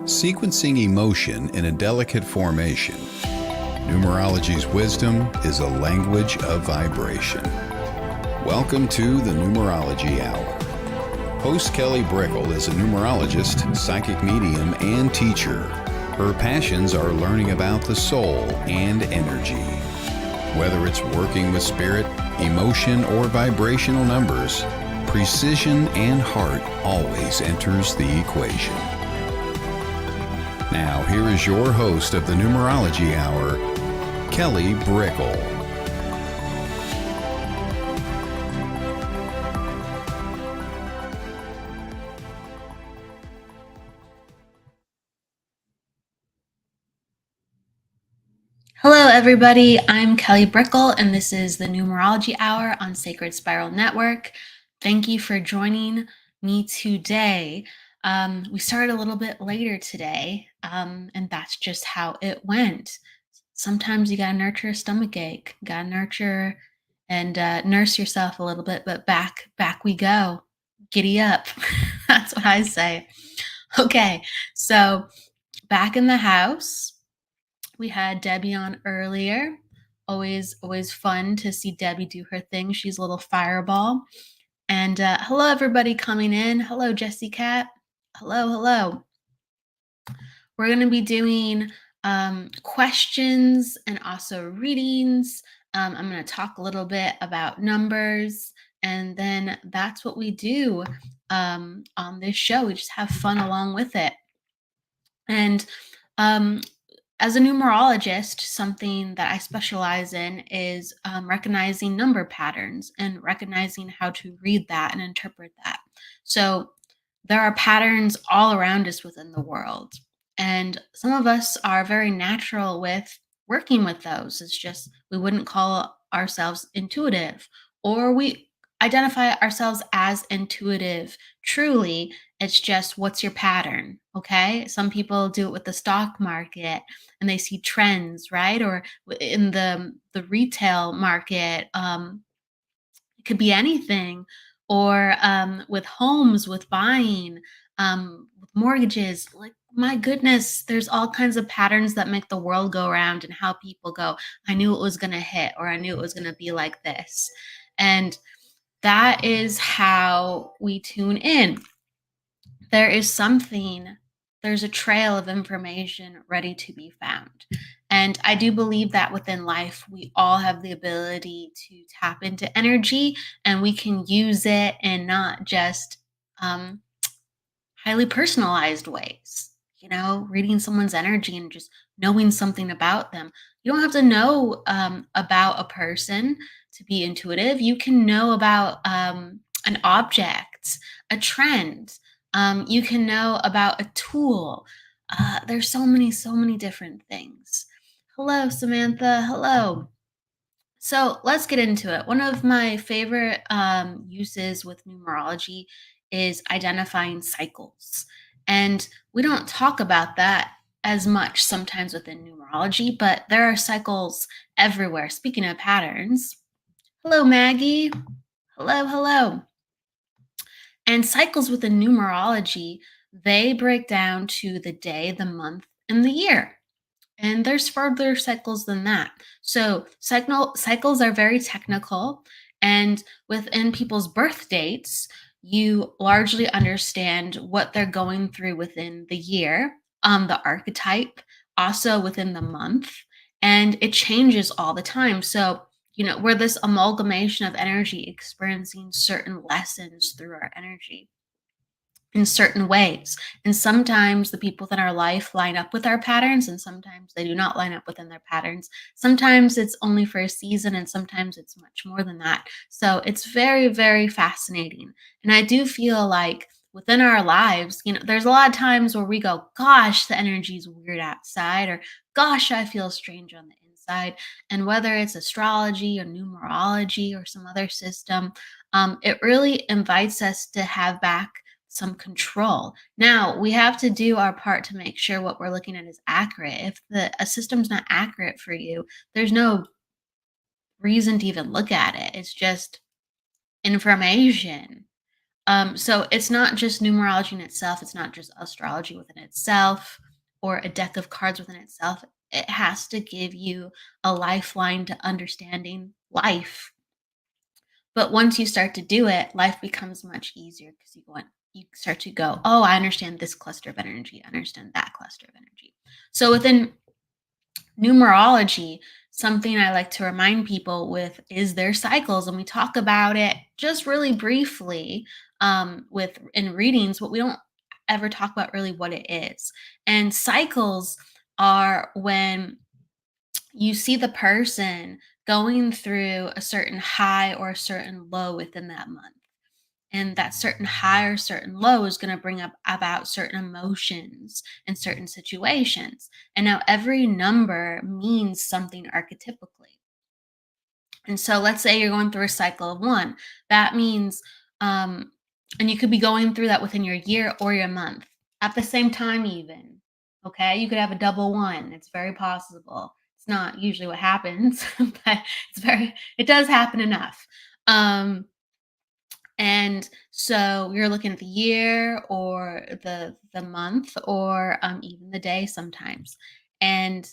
Sequencing emotion in a delicate formation. Numerology's wisdom is a language of vibration. Welcome to the Numerology Hour. Host Kelly Brickle is a numerologist, psychic medium, and teacher. Her passions are learning about the soul and energy. Whether it's working with spirit, emotion, or vibrational numbers, precision and heart always enters the equation. Now, here is your host of the Numerology Hour, Kelly Brickle. Hello, everybody. I'm Kelly Brickle, and this is the Numerology Hour on Sacred Spiral Network. Thank you for joining me today. We started a little bit later today, and that's just how it went. Sometimes you gotta nurture a stomach ache, gotta nurture and nurse yourself a little bit, but back we go. Giddy up. That's what I say. Okay, so back in the house. We had Debbie on earlier. Always fun to see Debbie do her thing. She's a little fireball. And hello, everybody coming in. Hello, Jessie Cat. Hello. We're going to be doing questions and also readings. I'm going to talk a little bit about numbers. And then that's what we do on this show. We just have fun along with it. And as a numerologist, something that I specialize in is recognizing number patterns and recognizing how to read that and interpret that. So there are patterns all around us within the world. And some of us are very natural with working with those. It's just we wouldn't call ourselves intuitive, or we identify ourselves as intuitive truly. It's just what's your pattern, okay? Some people do it with the stock market and they see trends, right? Or in the retail market, it could be anything. Or with homes, with buying, with mortgages. Like, my goodness, there's all kinds of patterns that make the world go around and how people go, I knew it was going to hit, or I knew it was going to be like this. And that is how we tune in. There's a trail of information ready to be found. And I do believe that within life, we all have the ability to tap into energy, and we can use it in not just highly personalized ways. Reading someone's energy and just knowing something about them. You don't have to know about a person to be intuitive. You can know about an object, a trend. You can know about a tool. There's so many different things. Hello, Samantha. Hello. So let's get into it. One of my favorite uses with numerology is identifying cycles. And we don't talk about that as much sometimes within numerology, but there are cycles everywhere. Speaking of patterns, hello, Maggie. Hello. And cycles within numerology, they break down to the day, the month, and the year. And there's further cycles than that. So cycles are very technical. And within people's birth dates, you largely understand what they're going through within the year, the archetype, also within the month. And it changes all the time. So, we're this amalgamation of energy experiencing certain lessons through our energy in certain ways. And sometimes the people within our life line up with our patterns, and sometimes they do not line up within their patterns. Sometimes it's only for a season, and sometimes it's much more than that. So it's very, very fascinating. And I do feel like within our lives, there's a lot of times where we go, gosh, the energy is weird outside, or gosh, I feel strange on the inside. And whether it's astrology or numerology or some other system, it really invites us to have back some control. Now, we have to do our part to make sure what we're looking at is accurate. If a system's not accurate for you, there's no reason to even look at it. It's just information. So it's not just numerology in itself, it's not just astrology within itself or a deck of cards within itself. It has to give you a lifeline to understanding life. But once you start to do it, life becomes much easier because you start to go, oh, I understand this cluster of energy, I understand that cluster of energy. So within numerology, something I like to remind people with is their cycles, and we talk about it just really briefly with in readings, but we don't ever talk about really what it is. And cycles are when you see the person going through a certain high or a certain low within that month. And that certain high or certain low is going to bring up about certain emotions in certain situations. And now every number means something archetypically. And so let's say you're going through a cycle of one. That means, um, and you could be going through that within your year or your month at the same time, even. Okay. You could have a double one. It's very possible. It's not usually what happens, but it does happen enough. Um, and so you're looking at the year or the month or even the day sometimes. And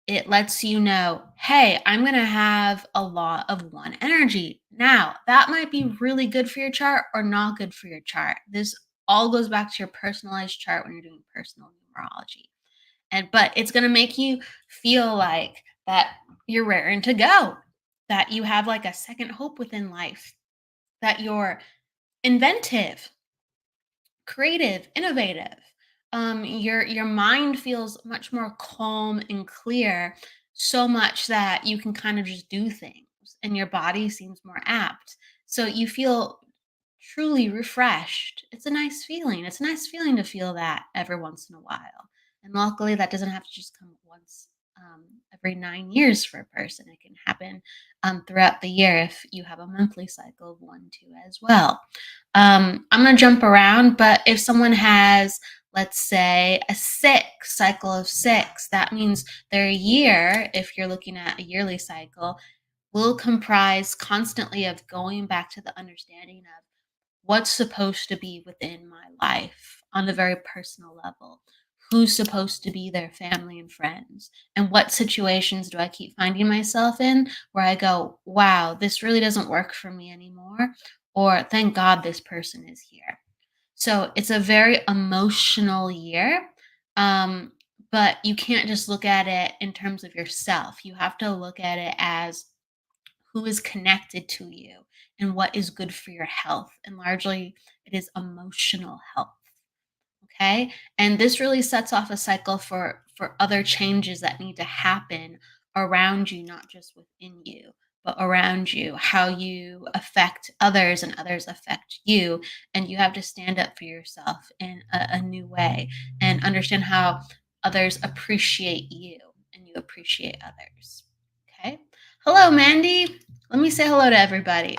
it lets you know, hey, I'm going to have a lot of one energy. Now, that might be really good for your chart or not good for your chart. This all goes back to your personalized chart when you're doing personal numerology. But it's going to make you feel like that you're raring to go, that you have like a second hope within life, that you're inventive, creative, innovative. Your mind feels much more calm and clear, so much that you can kind of just do things, and your body seems more apt. So you feel truly refreshed. It's a nice feeling. It's a nice feeling to feel that every once in a while. And luckily, that doesn't have to just come once every 9 years for a person. It can happen throughout the year if you have a monthly cycle of one, two as well. I'm going to jump around, but if someone has, let's say, a cycle of six, that means their year, if you're looking at a yearly cycle, will comprise constantly of going back to the understanding of what's supposed to be within my life on a very personal level. Who's supposed to be their family and friends? And what situations do I keep finding myself in where I go, wow, this really doesn't work for me anymore? Or thank God this person is here. So it's a very emotional year. Um, but you can't just look at it in terms of yourself. You have to look at it as who is connected to you and what is good for your health. And largely, it is emotional health. Okay. And this really sets off a cycle for other changes that need to happen around you, not just within you, but around you, how you affect others and others affect you. And you have to stand up for yourself in a new way and understand how others appreciate you and you appreciate others. Okay. Hello, Mandy. Let me say hello to everybody.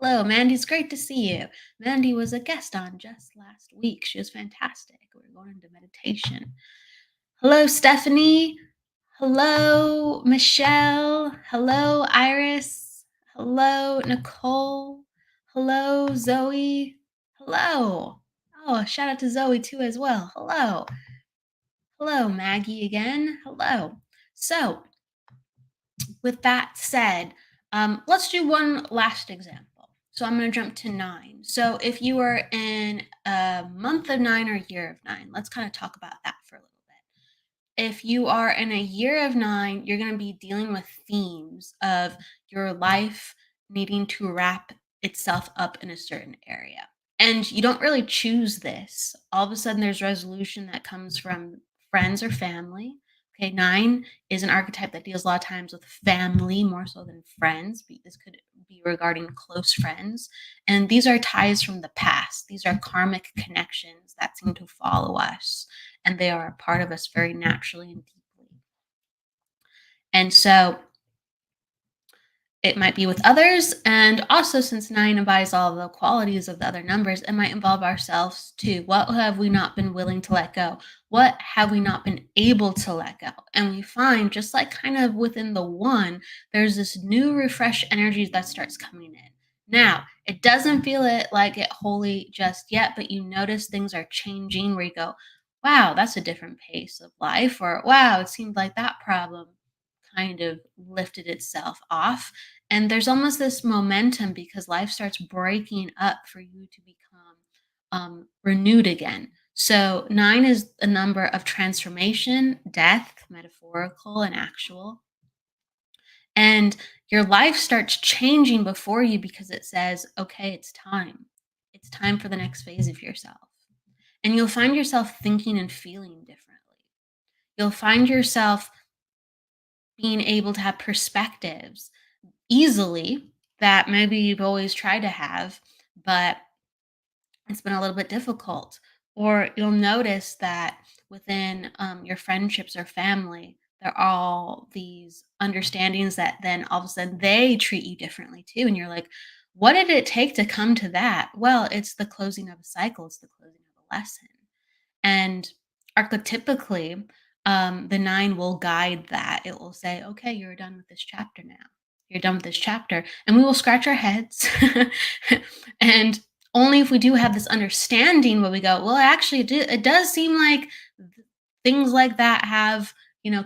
Hello, Mandy. It's great to see you. Mandy was a guest on just last week. She was fantastic. We were going into meditation. Hello, Stephanie. Hello, Michelle. Hello, Iris. Hello, Nicole. Hello, Zoe. Hello. Oh, shout out to Zoe too as well. Hello. Hello, Maggie again. Hello. So, with that said, let's do one last example. So I'm going to jump to 9. So if you are in a month of 9 or year of 9, let's kind of talk about that for a little bit. If you are in a year of 9, you're going to be dealing with themes of your life needing to wrap itself up in a certain area. And you don't really choose this. All of a sudden, there's resolution that comes from friends or family. Okay, 9 is an archetype that deals a lot of times with family more so than friends. This could be regarding close friends. And these are ties from the past. These are karmic connections that seem to follow us, and they are a part of us very naturally and deeply. And so it might be with others. And also, since 9 embodies all of the qualities of the other numbers, it might involve ourselves too. What have we not been willing to let go? What have we not been able to let go? And we find, just like kind of within the 1, there's this new, refresh energy that starts coming in. Now, it doesn't feel like it wholly just yet, but you notice things are changing where you go, wow, that's a different pace of life, or wow, it seemed like that problem kind of lifted itself off. And there's almost this momentum because life starts breaking up for you to become renewed again. So, nine is a number of transformation, death, metaphorical and actual. And your life starts changing before you because it says, okay, it's time. It's time for the next phase of yourself. And you'll find yourself thinking and feeling differently. You'll find yourself being able to have perspectives easily that maybe you've always tried to have, but it's been a little bit difficult. Or you'll notice that within your friendships or family, there are all these understandings that then all of a sudden they treat you differently too. And you're like, what did it take to come to that? Well, it's the closing of a cycle, it's the closing of a lesson. And archetypically, the nine will guide that. It will say, okay, you're done with this chapter now. You're done with this chapter. And we will scratch our heads. And only if we do have this understanding will we go, well, actually, it does seem like things like that have,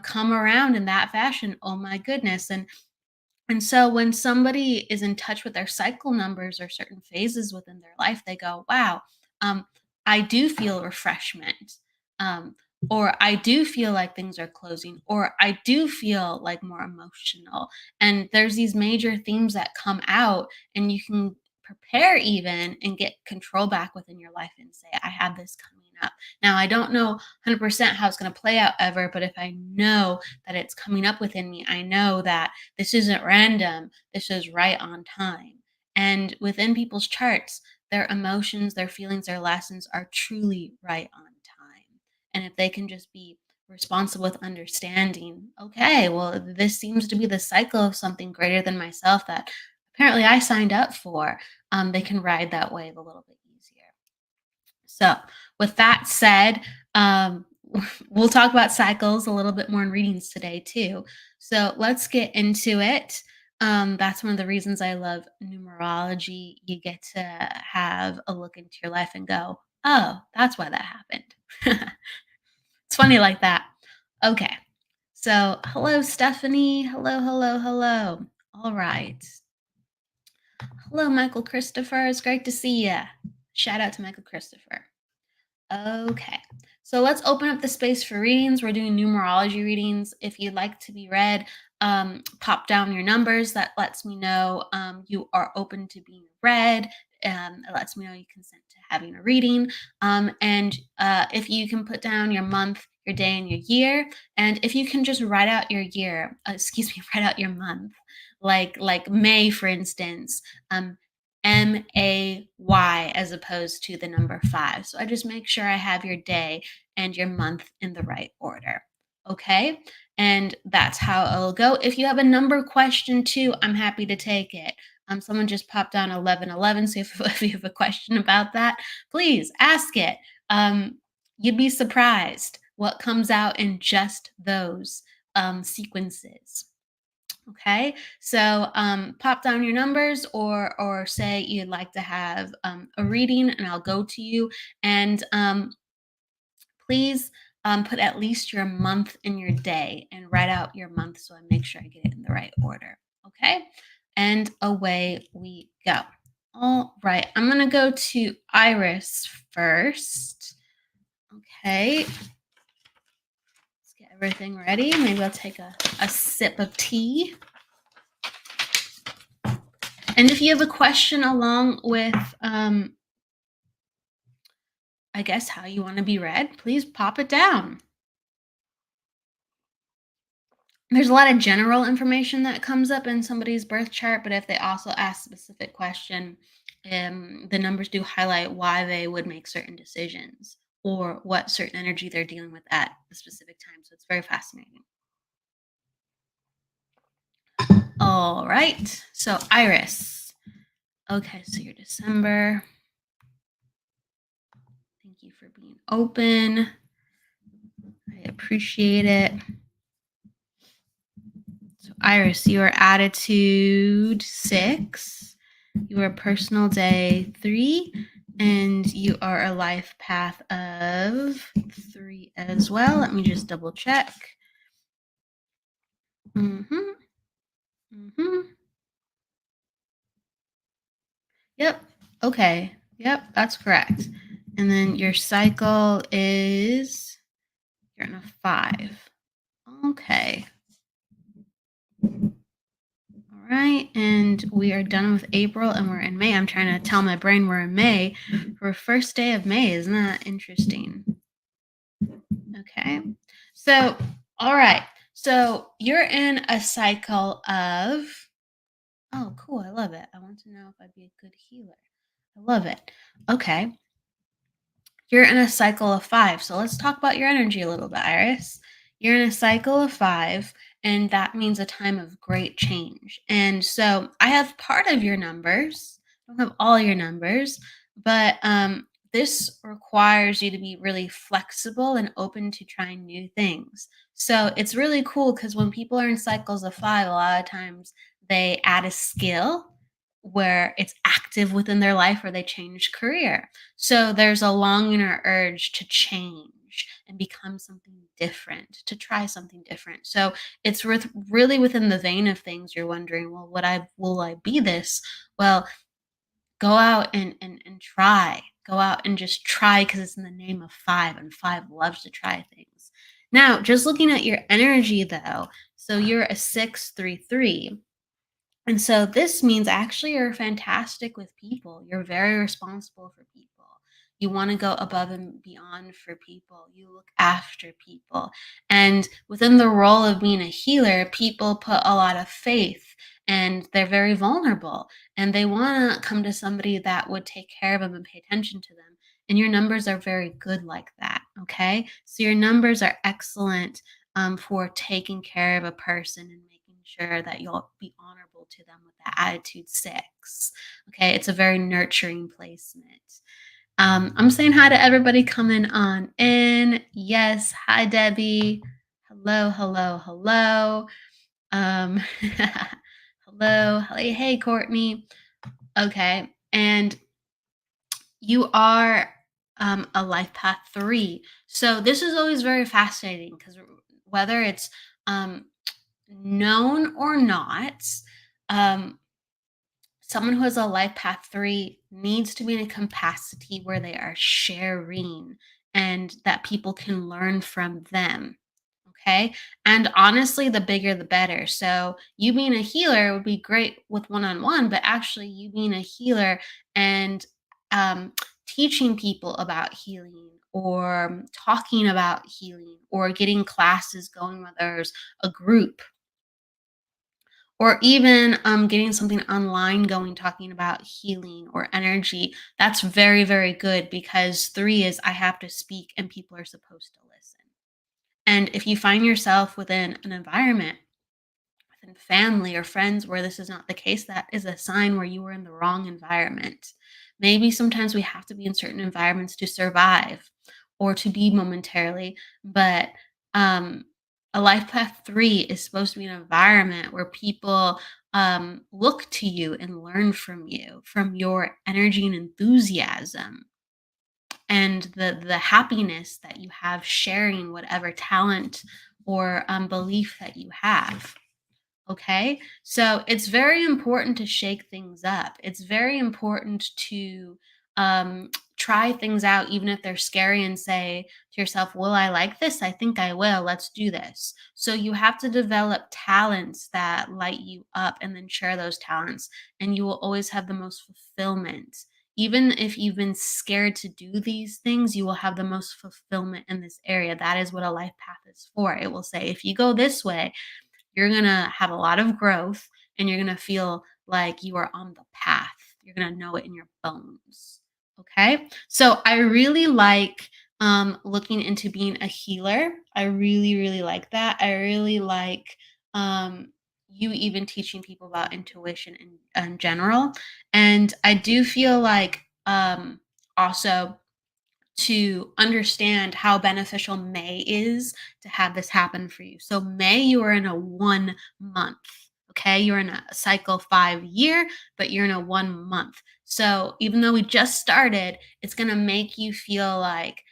come around in that fashion. Oh my goodness. And so when somebody is in touch with their cycle numbers or certain phases within their life, they go, wow, um, I do feel refreshment. Um, or I do feel like things are closing, or I do feel like more emotional. And there's these major themes that come out, and you can prepare even and get control back within your life and say, I have this coming up. Now, I don't know 100% how it's going to play out ever, but if I know that it's coming up within me, I know that this isn't random. This is right on time. And within people's charts, their emotions, their feelings, their lessons are truly right on time. And if they can just be responsible with understanding, okay, well, this seems to be the cycle of something greater than myself that apparently I signed up for, they can ride that wave a little bit easier. So, with that said, we'll talk about cycles a little bit more in readings today, too. So, let's get into it. That's one of the reasons I love numerology. You get to have a look into your life and go, oh, that's why that happened. It's funny like that. Okay. So, hello, Stephanie. Hello, hello, hello. All right. Hello, Michael Christopher. It's great to see you. Shout out to Michael Christopher. Okay, so let's open up the space for readings. We're doing numerology readings. If you'd like to be read, pop down your numbers. That lets me know you are open to being read. It lets me know you consent to having a reading. And if you can put down your month, your day, and your year, and if you can just write out your year, excuse me, write out your month, like May, for instance. May as opposed to the number 5. So I just make sure I have your day and your month in the right order. Okay. And that's how it'll go. If you have a number question too, I'm happy to take it. Someone just popped on 1111. So if you have a question about that, please ask it. You'd be surprised what comes out in just those sequences. Okay, so pop down your numbers, or say you'd like to have a reading, and I'll go to you. And please put at least your month in your day and write out your month so I make sure I get it in the right order. Okay, and away we go. All right, I'm gonna go to Iris first. Okay, let's get everything ready. Maybe I'll take a sip of tea. And if you have a question along with, I guess, how you want to be read, please pop it down. There's a lot of general information that comes up in somebody's birth chart, but if they also ask a specific question, the numbers do highlight why they would make certain decisions or what certain energy they're dealing with at the specific time. So it's very fascinating. All right. So, Iris. Okay, so you're December. Thank you for being open. I appreciate it. So, Iris, you are attitude 6. You are personal day 3, and you are a life path of 3 as well. Let me just double check. Mm-hmm. Mm-hmm. Yep. Okay. Yep, that's correct. And then your cycle is you're in a 5. Okay. All right. And we are done with April and we're in May. I'm trying to tell my brain we're in May for first day of May. Isn't that interesting? Okay. So, all right. So you're in a cycle of, oh, cool. I love it. I want to know if I'd be a good healer. I love it. Okay. You're in a cycle of 5. So let's talk about your energy a little bit, Iris. You're in a cycle of 5, and that means a time of great change. And so I have part of your numbers. I don't have all your numbers, but this requires you to be really flexible and open to trying new things. So it's really cool because when people are in cycles of 5, a lot of times they add a skill where it's active within their life or they change career. So there's a longing or urge to change and become something different, to try something different. So it's really within the vein of things you're wondering, well, will I be this? Well, go out and try. Go out and just try because it's in the name of 5, and 5 loves to try things. Now, just looking at your energy though, so you're a 633. And so this means actually you're fantastic with people. You're very responsible for people. You want to go above and beyond for people. You look after people. And within the role of being a healer, people put a lot of faith and they're very vulnerable and they want to come to somebody that would take care of them and pay attention to them. And your numbers are very good like that. Okay. So your numbers are excellent for taking care of a person and making sure that you'll be honorable to them with that attitude 6. Okay, it's a very nurturing placement. I'm saying hi to everybody coming on in. Yes, hi Debbie. Hello, hello, hello. Um, hello, hey Courtney. Okay, and you are a life path 3. So this is always very fascinating because whether it's um, known or not, um, someone who has a life path 3 needs to be in a capacity where they are sharing and that people can learn from them. Okay. And honestly, the bigger the better. So, you being a healer would be great with one on one, but actually, you being a healer and um, teaching people about healing or talking about healing or getting classes going, whether there's a group or even getting something online going talking about healing or energy. That's very, very good because 3 is I have to speak and people are supposed to listen. And if you find yourself within an environment, within family or friends where this is not the case, that is a sign where you were in the wrong environment. Maybe sometimes we have to be in certain environments to survive or to be momentarily, but um, a life path 3 is supposed to be an environment where people look to you and learn from you, from your energy and enthusiasm and the happiness that you have sharing whatever talent or belief that you have. Okay. So it's very important to shake things up. It's very important to try things out, even if they're scary, and say to yourself, will I like this? I think I will. Let's do this. So you have to develop talents that light you up and then share those talents, and you will always have the most fulfillment. Even if you've been scared to do these things, you will have the most fulfillment in this area. That is what a life path is for. It will say, if you go this way, you're going to have a lot of growth and you're going to feel like you are on the path. You're going to know it in your bones. Okay. So I really like looking into being a healer. I really, really like that. I really like you even teaching people about intuition in general. And I do feel like also to understand how beneficial May is to have this happen for you. So May, you are in a 1 month. Okay, you're in a cycle 5 year, but you're in a 1 month. So even though we just started, it's going to make you feel like,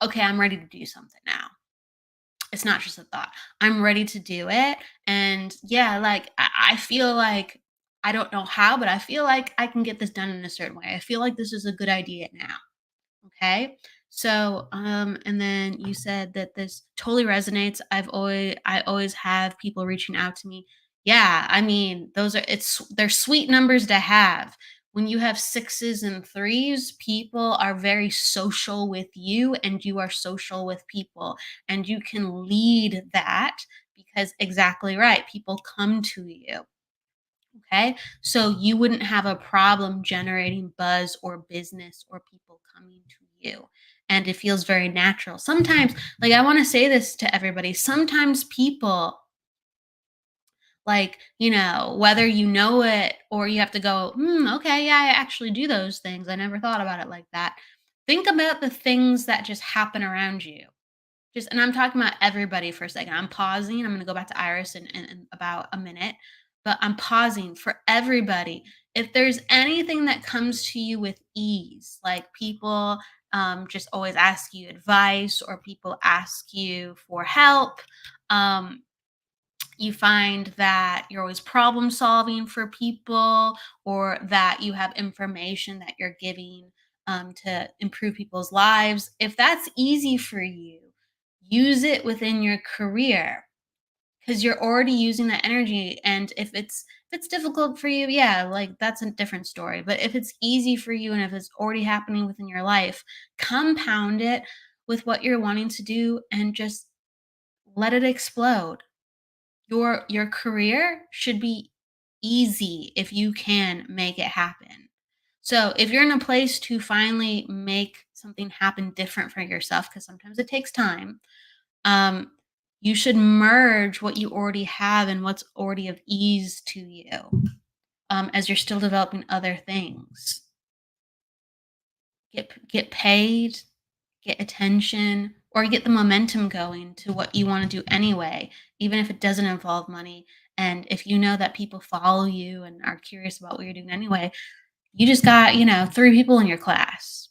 okay, I'm ready to do something now. It's not just a thought. I'm ready to do it. And yeah, like I feel like I don't know how, but I feel like I can get this done in a certain way. I feel like this is a good idea now. Okay. So, and then you said that this totally resonates. I always have people reaching out to me. Yeah, I mean, they're sweet numbers to have. When you have sixes and threes, people are very social with you, and you are social with people, and you can lead that because exactly right. People come to you. Okay. So you wouldn't have a problem generating buzz or business or people coming to you. And it feels very natural. Sometimes, like, I want to say this to everybody. Sometimes people, like, whether you know it or you have to go, okay, yeah, I actually do those things. I never thought about it like that. Think about the things that just happen around you. And I'm talking about everybody for a second. I'm pausing. I'm going to go back to Iris in about a minute, but I'm pausing for everybody. If there's anything that comes to you with ease, like people just always ask you advice or people ask you for help, um, you find that you're always problem solving for people or that you have information that you're giving to improve people's lives. If that's easy for you, use it within your career because you're already using that energy. And if it's difficult for you, yeah, like that's a different story. But if it's easy for you and if it's already happening within your life, compound it with what you're wanting to do and just let it explode. Your career should be easy if you can make it happen. So, if you're in a place to finally make something happen different for yourself, because sometimes it takes time, um, you should merge what you already have and what's already of ease to you, as you're still developing other things. Get paid, get attention, or get the momentum going to what you want to do anyway, even if it doesn't involve money. And if you know that people follow you and are curious about what you're doing anyway, you just got, 3 people in your class.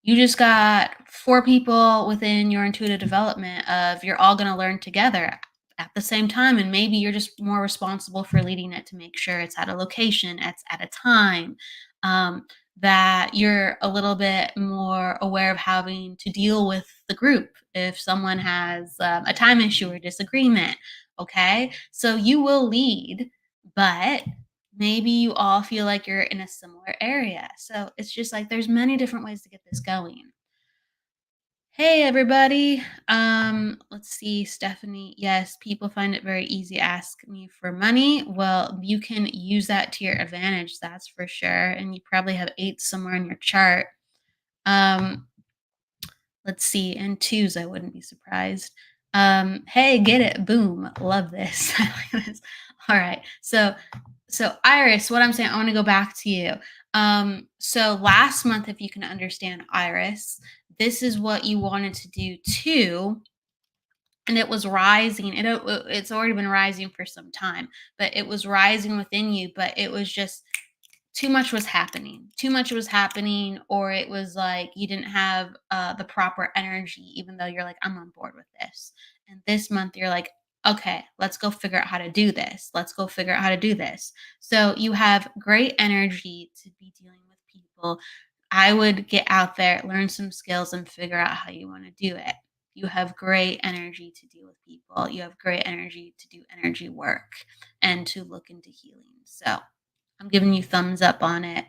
You just got 4 people within your intuitive development of you're all going to learn together at the same time. And maybe you're just more responsible for leading it to make sure it's at a location, it's at a time, um, that you're a little bit more aware of having to deal with the group if someone has a time issue or disagreement. Okay. So you will lead, but maybe you all feel like you're in a similar area. So it's just like there's many different ways to get this going. Hey everybody. Let's see, Stephanie. Yes, people find it very easy to ask me for money. Well, you can use that to your advantage, that's for sure. And you probably have 8 somewhere in your chart. Um, let's see, and 2s, I wouldn't be surprised. Hey, get it. Boom. Love this. I like this. All right. So Iris, what I'm saying, I want to go back to you. So last month, if you can understand Iris, this is what you wanted to do too. And it was rising. It's already been rising for some time, but it was rising within you. But it was just too much was happening. Too much was happening, or it was like you didn't have the proper energy, even though you're like, I'm on board with this. And this month, you're like, okay, let's go figure out how to do this. Let's go figure out how to do this. So you have great energy to be dealing with people. I would get out there, learn some skills, and figure out how you want to do it. You have great energy to deal with people. You have great energy to do energy work and to look into healing. So I'm giving you thumbs up on it.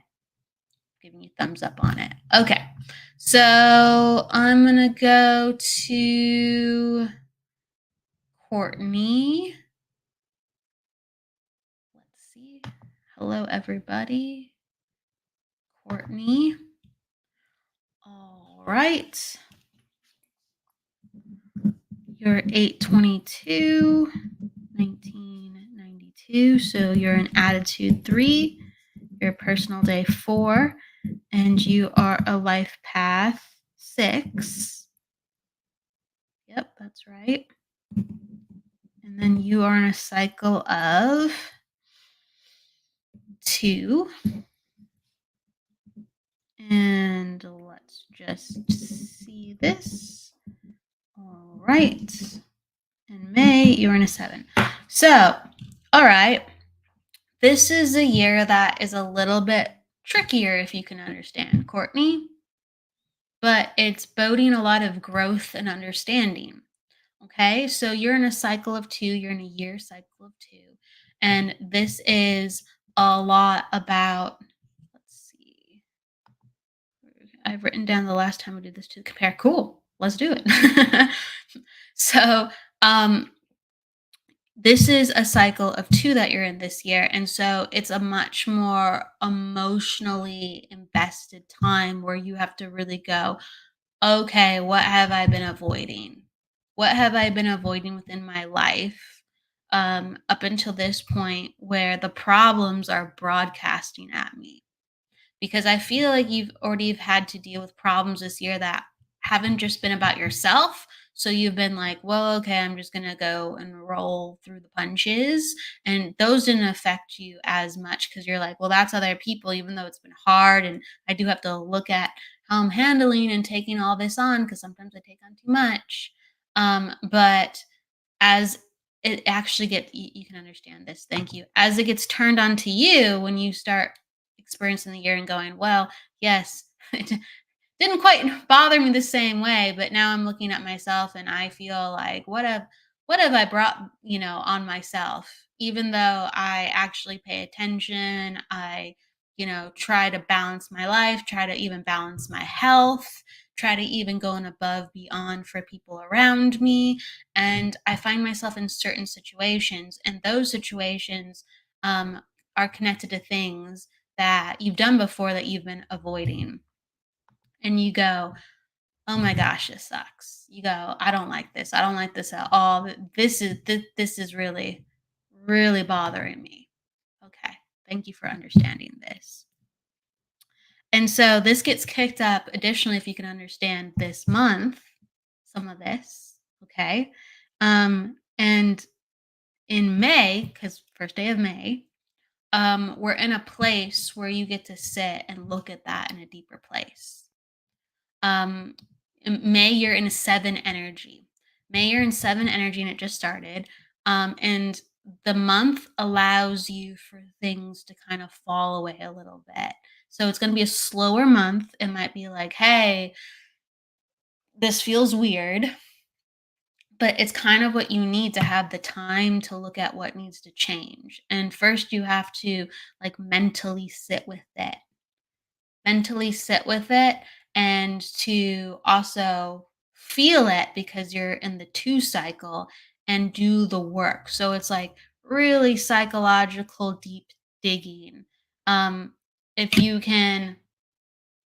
Giving you thumbs up on it. Okay. So I'm going to go to Courtney. Let's see. Hello, everybody. Courtney. All right. You're 822, 1992. So you're an attitude 3. You're a personal day 4. And you are a life path 6. Yep, that's right. And then you are in a cycle of 2. And let's just see this. All right. In May, you're in a 7. So, all right. This is a year that is a little bit trickier, if you can understand, Courtney, but it's boding a lot of growth and understanding. Okay. So you're in a cycle of 2, you're in a year cycle of 2. And this is a lot about, let's see, I've written down the last time we did this to compare. Cool. Let's do it. So, um, this is a cycle of 2 that you're in this year. And so it's a much more emotionally invested time where you have to really go, okay, what have I been avoiding? What have I been avoiding within my life up until this point where the problems are broadcasting at me? Because I feel like you've already had to deal with problems this year that haven't just been about yourself. So you've been like, well, okay, I'm just going to go and roll through the punches. And those didn't affect you as much because you're like, well, that's other people, even though it's been hard. And I do have to look at how I'm handling and taking all this on because sometimes I take on too much. But as it actually you can understand this, thank you, as it gets turned on to you when you start experiencing the year and going, well, yes, it didn't quite bother me the same way, but now I'm looking at myself and I feel like what have I brought, on myself? Even though I actually pay attention, I, try to balance my life, try to even balance my health, try to even go and above beyond for people around me. And I find myself in certain situations, and those situations are connected to things that you've done before that you've been avoiding. And you go, oh my gosh, this sucks. You go, I don't like this. I don't like this at all. This is really, really bothering me. Okay. Thank you for understanding this. And so this gets kicked up additionally, if you can understand this month, some of this. Okay. And in May, because first day of May, we're in a place where you get to sit and look at that in a deeper place. Um, May, you're in a 7 energy. May, you're in 7 energy, and it just started. And the month allows you for things to kind of fall away a little bit. So it's going to be a slower month. It might be like, hey, this feels weird, but it's kind of what you need to have the time to look at what needs to change. And first, you have to like mentally sit with it and to also feel it because you're in the 2 cycle and do the work. So it's like really psychological deep digging. Um if you can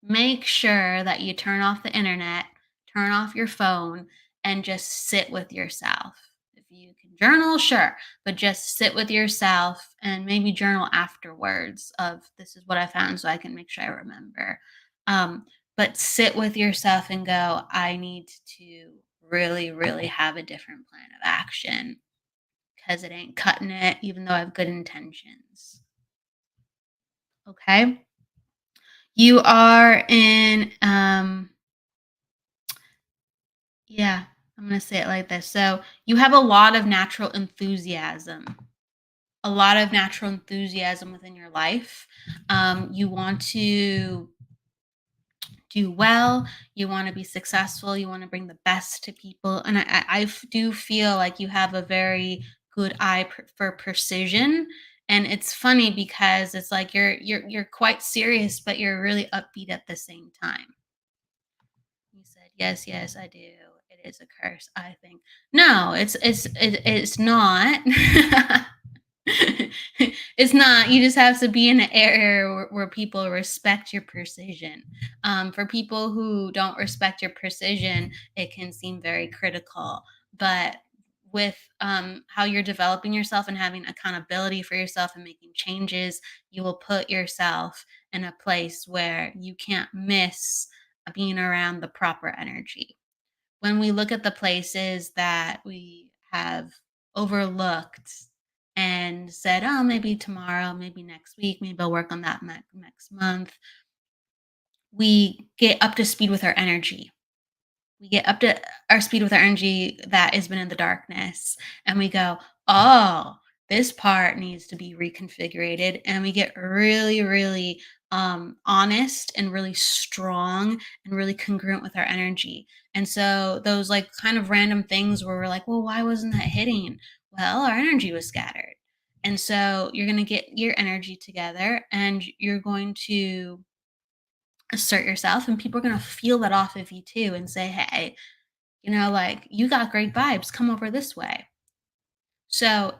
make sure that you turn off the internet, turn off your phone, and just sit with yourself. If you can journal, sure, but just sit with yourself and maybe journal afterwards of this is what I found so I can make sure I remember. But sit with yourself and go, I need to really, really have a different plan of action because it ain't cutting it, even though I have good intentions. Okay. You are in yeah, I'm going to say it like this. So, you have a lot of natural enthusiasm, within your life. You want to do well, you want to be successful, you want to bring the best to people. And do feel like you have a very good eye for precision. And it's funny because it's like you're quite serious, but you're really upbeat at the same time. He said, "Yes, yes, I do. It is a curse, I think." No, it's not. It's not. You just have to be in an area where people respect your precision. For people who don't respect your precision, it can seem very critical. But with how you're developing yourself and having accountability for yourself and making changes, you will put yourself in a place where you can't miss being around the proper energy. When we look at the places that we have overlooked and said, oh, maybe tomorrow, maybe next week, maybe I'll work on that next month. We get up to speed with our energy. We get up to our speed with our energy that has been in the darkness, and we go, oh, this part needs to be reconfigured. And we get really, really honest and really strong and really congruent with our energy. And so those like kind of random things where we're like, well, why wasn't that hitting? Well, our energy was scattered. And so you're going to get your energy together and you're going to assert yourself, and people are going to feel that off of you too and say, hey, like, you got great vibes, come over this way. So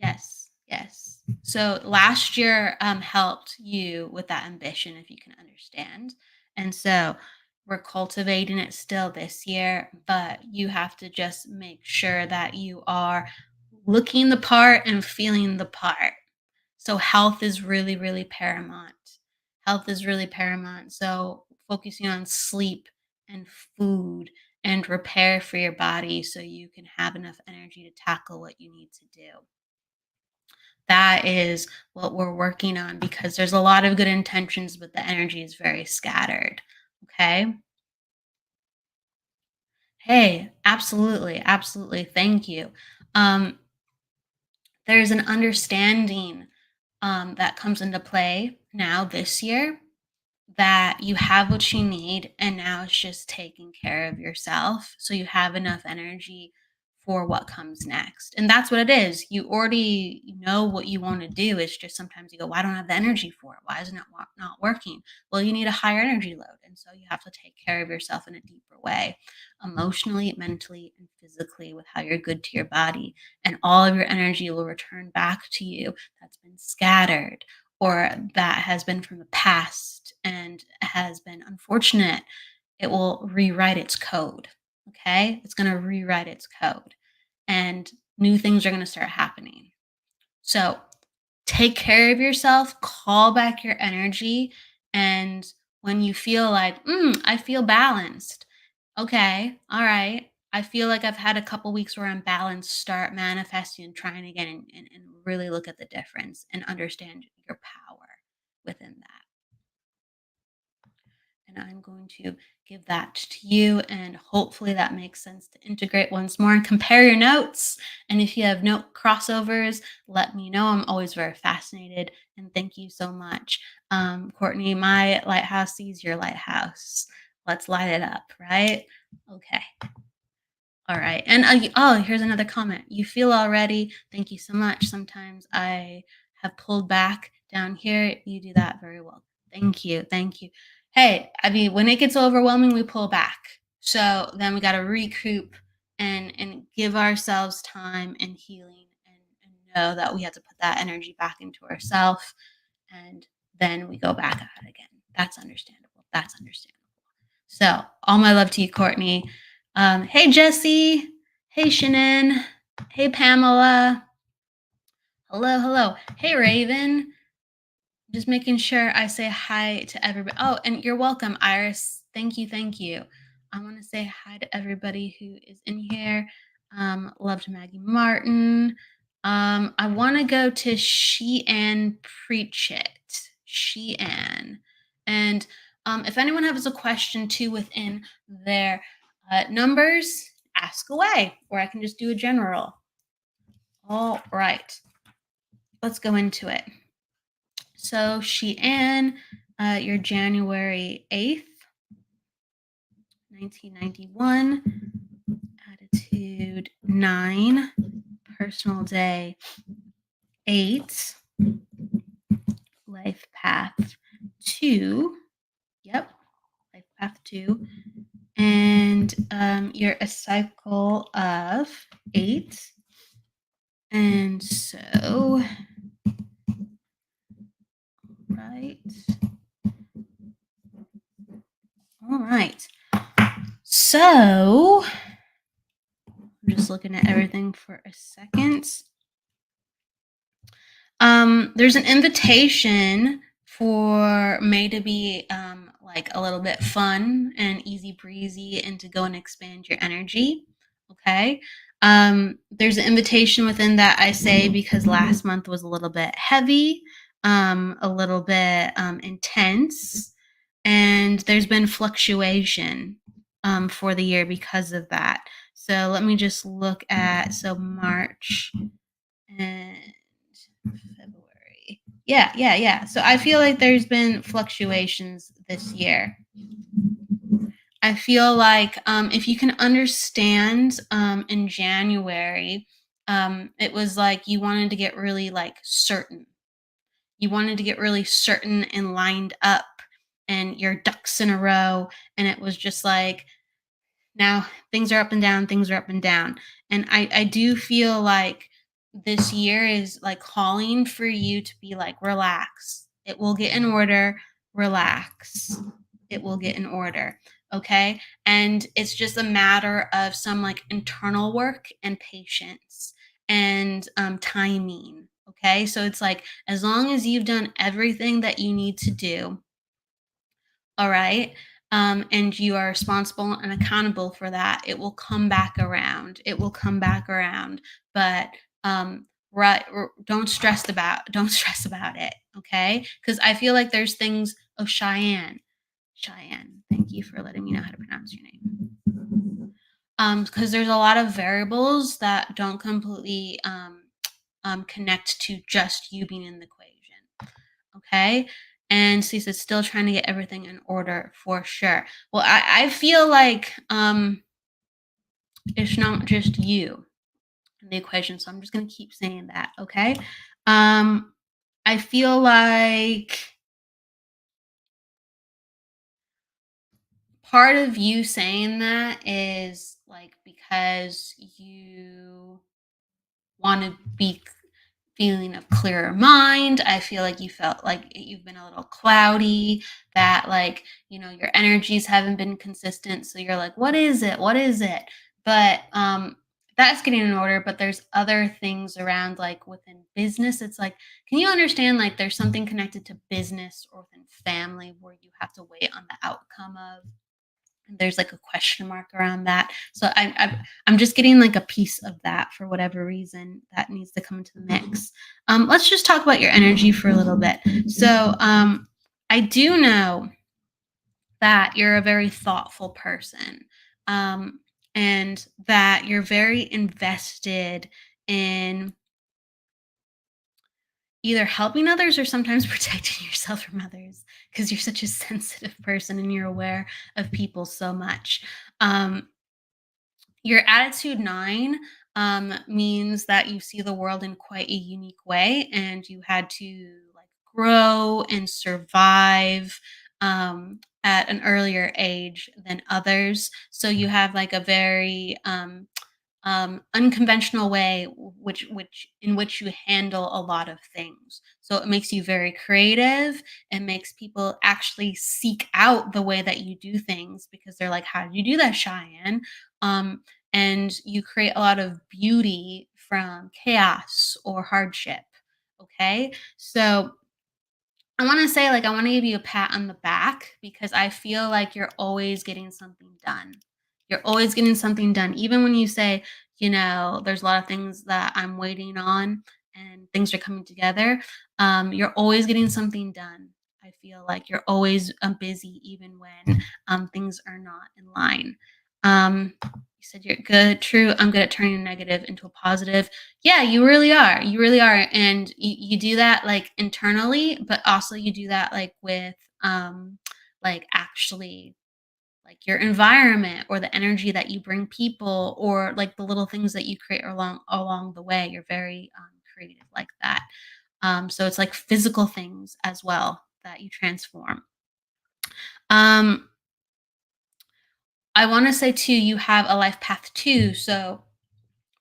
yes, yes. So last year helped you with that ambition, if you can understand. And so we're cultivating it still this year, but you have to just make sure that you are looking the part and feeling the part. So health is really, really paramount. Health is really paramount. So focusing on sleep and food and repair for your body so you can have enough energy to tackle what you need to do. That is what we're working on, because there's a lot of good intentions, but the energy is very scattered. Okay. Hey, absolutely. Absolutely. Thank you. Um, there's an understanding that comes into play now this year, that you have what you need, and now it's just taking care of yourself so you have enough energy for what comes next. And that's what it is. You already know what you want to do. It's just sometimes you go, why don't I have the energy for it? Why isn't it not working? Well, you need a higher energy load. And so you have to take care of yourself in a deeper way, emotionally, mentally, and physically, with how you're good to your body. And all of your energy will return back to you that's been scattered, or that has been from the past and has been unfortunate. It will rewrite its code. Okay. It's going to rewrite its code, and new things are going to start happening. So take care of yourself, call back your energy. And when you feel like, I feel balanced. Okay. All right. I feel like I've had a couple weeks where I'm balanced. Start manifesting and trying again, and really look at the difference and understand your power within that. And I'm going to give that to you, and hopefully that makes sense to integrate once more and compare your notes. And if you have note crossovers, let me know. I'm always very fascinated. And thank you so much. Courtney, my lighthouse sees your lighthouse. Let's light it up, right? Okay. All right. And here's another comment. You feel already. Thank you so much. Sometimes I have pulled back down here. You do that very well. Thank you. Thank you. Hey, I mean, when it gets overwhelming, we pull back. So then we got to recoup and give ourselves time and healing, and know that we have to put that energy back into ourselves, and then we go back at it again. That's understandable. That's understandable. So all my love to you, Courtney. Hey, Jesse. Hey, Shannon. Hey, Pamela. Hello, hello. Hey, Raven. Just making sure I say hi to everybody. Oh, and you're welcome, Iris. Thank you, thank you. I want to say hi to everybody who is in here. Love to Maggie Martin. I want to go to Sheann Preach It. Sheann. And if anyone has a question too within their numbers, ask away, or I can just do a general. All right. Let's go into it. So, Sheann, you're January 8th, 1991, attitude 9, personal day 8, life path 2. Yep, life path 2. And you're a cycle of 8. And so, right. All right. So, I'm just looking at everything for a second. There's an invitation for May to be like a little bit fun and easy breezy, and to go and expand your energy. Okay. There's an invitation within that, I say, because last month was a little bit heavy, a little bit intense, and there's been fluctuation for the year because of that. So let me just look at March and February. Yeah. So I feel like there's been fluctuations this year. I feel like if you can understand in January, it was like you wanted to get really like certain. You wanted to get really certain and lined up and your ducks in a row. And it was just like, now things are up and down, things are up and down. And I do feel like this year is like calling for you to be like, relax. It will get in order. Relax. It will get in order. Okay. And it's just a matter of some like internal work and patience and timing. Okay. So it's like, as long as you've done everything that you need to do, all right, and you are responsible and accountable for that, it will come back around. It will come back around. But right, don't stress about it, okay? Because I feel like there's things. Oh, Cheyenne, thank you for letting me know how to pronounce your name. Because there's a lot of variables that don't completely connect to just you being in the equation. Okay. And so he said, still trying to get everything in order for sure. Well, I feel like it's not just you in the equation. So I'm just going to keep saying that. Okay. I feel like part of you saying that is like because you want to be feeling of clearer mind. I feel like you felt like you've been a little cloudy, that like, your energies haven't been consistent. So you're like, what is it? What is it? But that's getting in order. But there's other things around, like within business. It's like, can you understand like there's something connected to business or within family where you have to wait on the outcome of? There's like a question mark around that. So I'm just getting like a piece of that for whatever reason that needs to come into the mix. Let's just talk about your energy for a little bit. So I do know that you're a very thoughtful person, and that you're very invested in either helping others or sometimes protecting yourself from others, because you're such a sensitive person and you're aware of people so much. Um, your attitude 9 means that you see the world in quite a unique way, and you had to like grow and survive at an earlier age than others. So you have like a very unconventional way which you handle a lot of things. So it makes you very creative. It makes people actually seek out the way that you do things because they're like, "How did you do that, Cheyenne?" Um, and you create a lot of beauty from chaos or hardship. Okay, so I want to say, like, I want to give you a pat on the back because I feel like you're always getting something done. You're always getting something done. Even when you say, there's a lot of things that I'm waiting on and things are coming together, you're always getting something done. I feel like you're always busy, even when things are not in line. You said you're good. True. I'm good at turning a negative into a positive. Yeah, you really are. You really are. And you do that like internally, but also you do that like with like actually like your environment or the energy that you bring people or like the little things that you create along the way. You're very creative like that. So it's like physical things as well that you transform. Um I want to say too, you have a life path too. So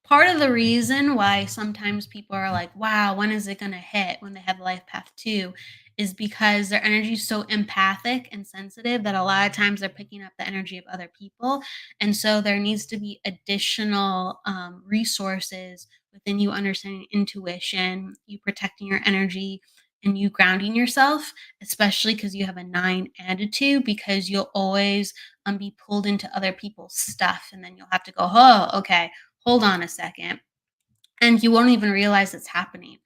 part of the reason why sometimes people are like, wow, when is it going to hit when they have life path two is because their energy is so empathic and sensitive that a lot of times they're picking up the energy of other people. And so there needs to be additional resources within you understanding intuition, you protecting your energy, and you grounding yourself, especially because you have a 9 and a 2, because you'll always be pulled into other people's stuff. And then you'll have to go, oh, okay, hold on a second. And you won't even realize it's happening.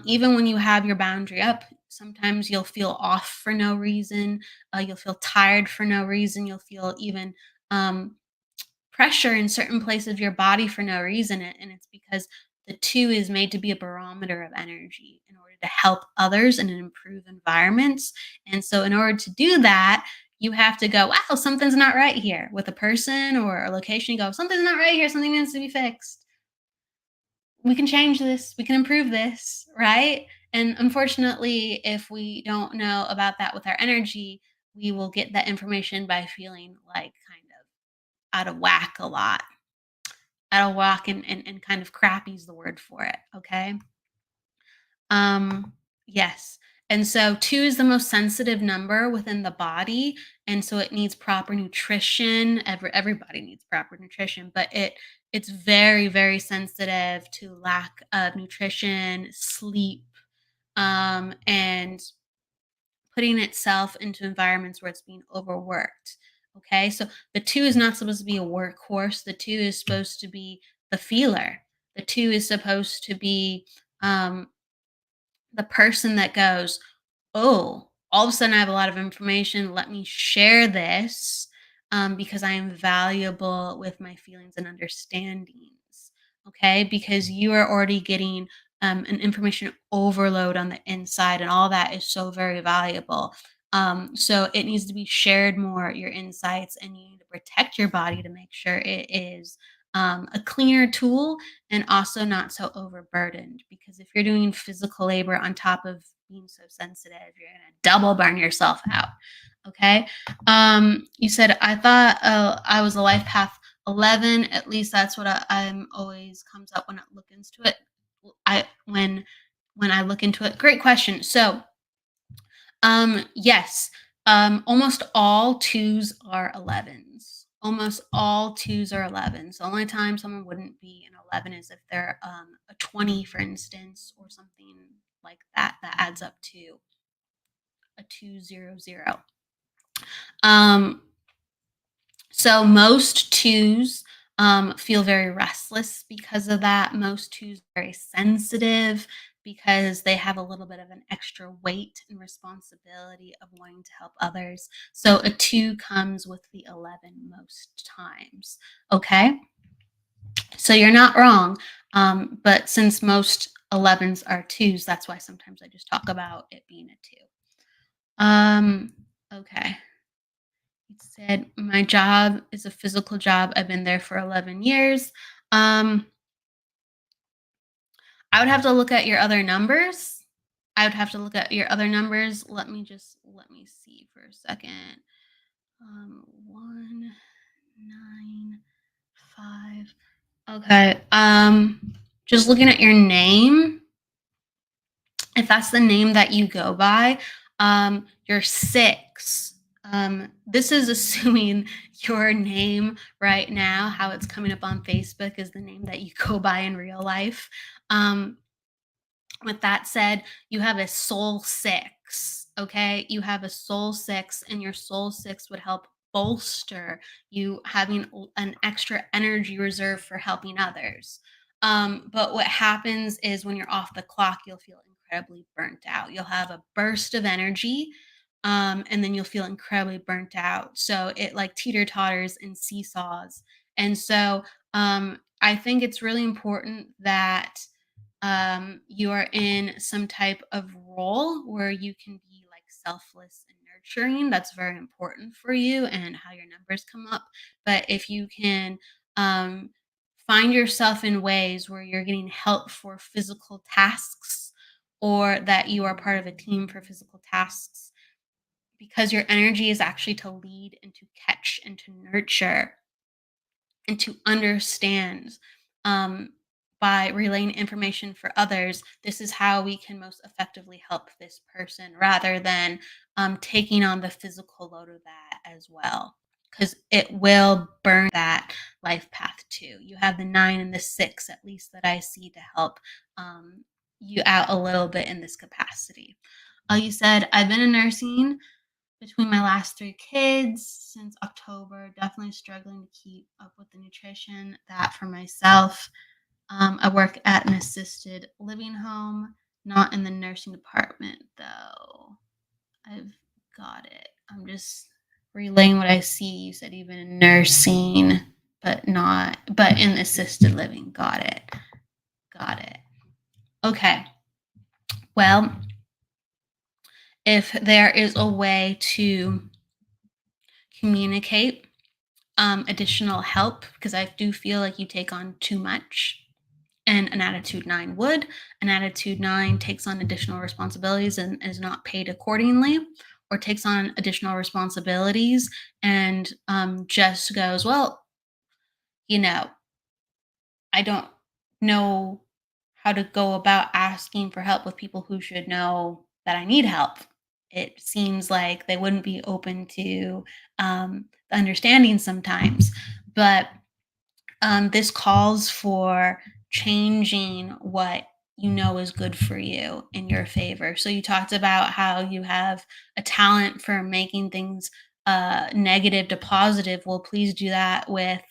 Even when you have your boundary up, sometimes you'll feel off for no reason. You'll feel tired for no reason. You'll feel even um, pressure in certain places of your body for no reason. And it's because the 2 is made to be a barometer of energy in order to help others and improve environments. And so, in order to do that, you have to go, wow, something's not right here with a person or a location. You go, something's not right here. Something needs to be fixed. We can change this. We can improve this, right? And unfortunately, if we don't know about that with our energy, we will get that information by feeling like kind of out of whack a lot. Out of whack and kind of crappy is the word for it. Okay. Yes. And so 2 is the most sensitive number within the body. And so it needs proper nutrition. Everybody needs proper nutrition, but it's very, very sensitive to lack of nutrition, sleep, and putting itself into environments where it's being overworked. Okay. So the 2 is not supposed to be a workhorse. The 2 is supposed to be the feeler. The 2 is supposed to be um, the person that goes, oh, all of a sudden I have a lot of information. Let me share this because I am valuable with my feelings and understandings. Okay. Because you are already getting an information overload on the inside, and all that is so very valuable. So it needs to be shared more, your insights, and you need to protect your body to make sure it is a cleaner tool and also not so overburdened. Because if you're doing physical labor on top of being so sensitive, you're going to double burn yourself out. Okay. You said, I thought I was a life path 11. At least that's what I'm always comes up when I look into it. When I look into it. Great question. So, yes, almost all 2s are 11s. Almost all 2s are 11s. The only time someone wouldn't be an 11 is if they're a 20, for instance, or something like that, that adds up to a 200. Um, so most 2s feel very restless because of that. Most 2s are very sensitive because they have a little bit of an extra weight and responsibility of wanting to help others. So a 2 comes with the 11 most times. Okay. So you're not wrong. But since most 11s are 2s, that's why sometimes I just talk about it being a 2. Okay. It said, my job is a physical job. I've been there for 11 years. Um, I would have to look at your other numbers. I would have to look at your other numbers. Let me see for a second. 195. Okay. Just looking at your name, if that's the name that you go by, you're 6. This is assuming your name right now, how it's coming up on Facebook, is the name that you go by in real life. Um, with that said, you have a soul 6. Okay. You have a soul 6, and your soul 6 would help bolster you having an extra energy reserve for helping others. But what happens is when you're off the clock, you'll feel incredibly burnt out. You'll have a burst of energy, and then you'll feel incredibly burnt out. So it like teeter totters and seesaws. And so I think it's really important that you are in some type of role where you can be like selfless and nurturing. That's very important for you and how your numbers come up. But if you can um, find yourself in ways where you're getting help for physical tasks, or that you are part of a team for physical tasks, because your energy is actually to lead and to catch and to nurture and to understand, um, by relaying information for others. This is how we can most effectively help this person, rather than taking on the physical load of that as well, because it will burn that life path too. You have the 9 and the 6, at least, that I see to help. you out a little bit in this capacity. You said, I've been in nursing between my last 3 kids since October, definitely struggling to keep up with the nutrition. That for myself. I work at an assisted living home, not in the nursing department, though. I've got it. I'm just relaying what I see. You said even in nursing, but in assisted living. Got it. Got it. Okay. Well, if there is a way to communicate additional help, because I do feel like you take on too much, and an attitude 9 would. An attitude 9 takes on additional responsibilities and is not paid accordingly, or takes on additional responsibilities and just goes, well, you know, I don't know how to go about asking for help with people who should know that I need help. It seems like they wouldn't be open to the understanding sometimes. But this calls for changing what you know is good for you in your favor. So you talked about how you have a talent for making things negative to positive. Well, please do that with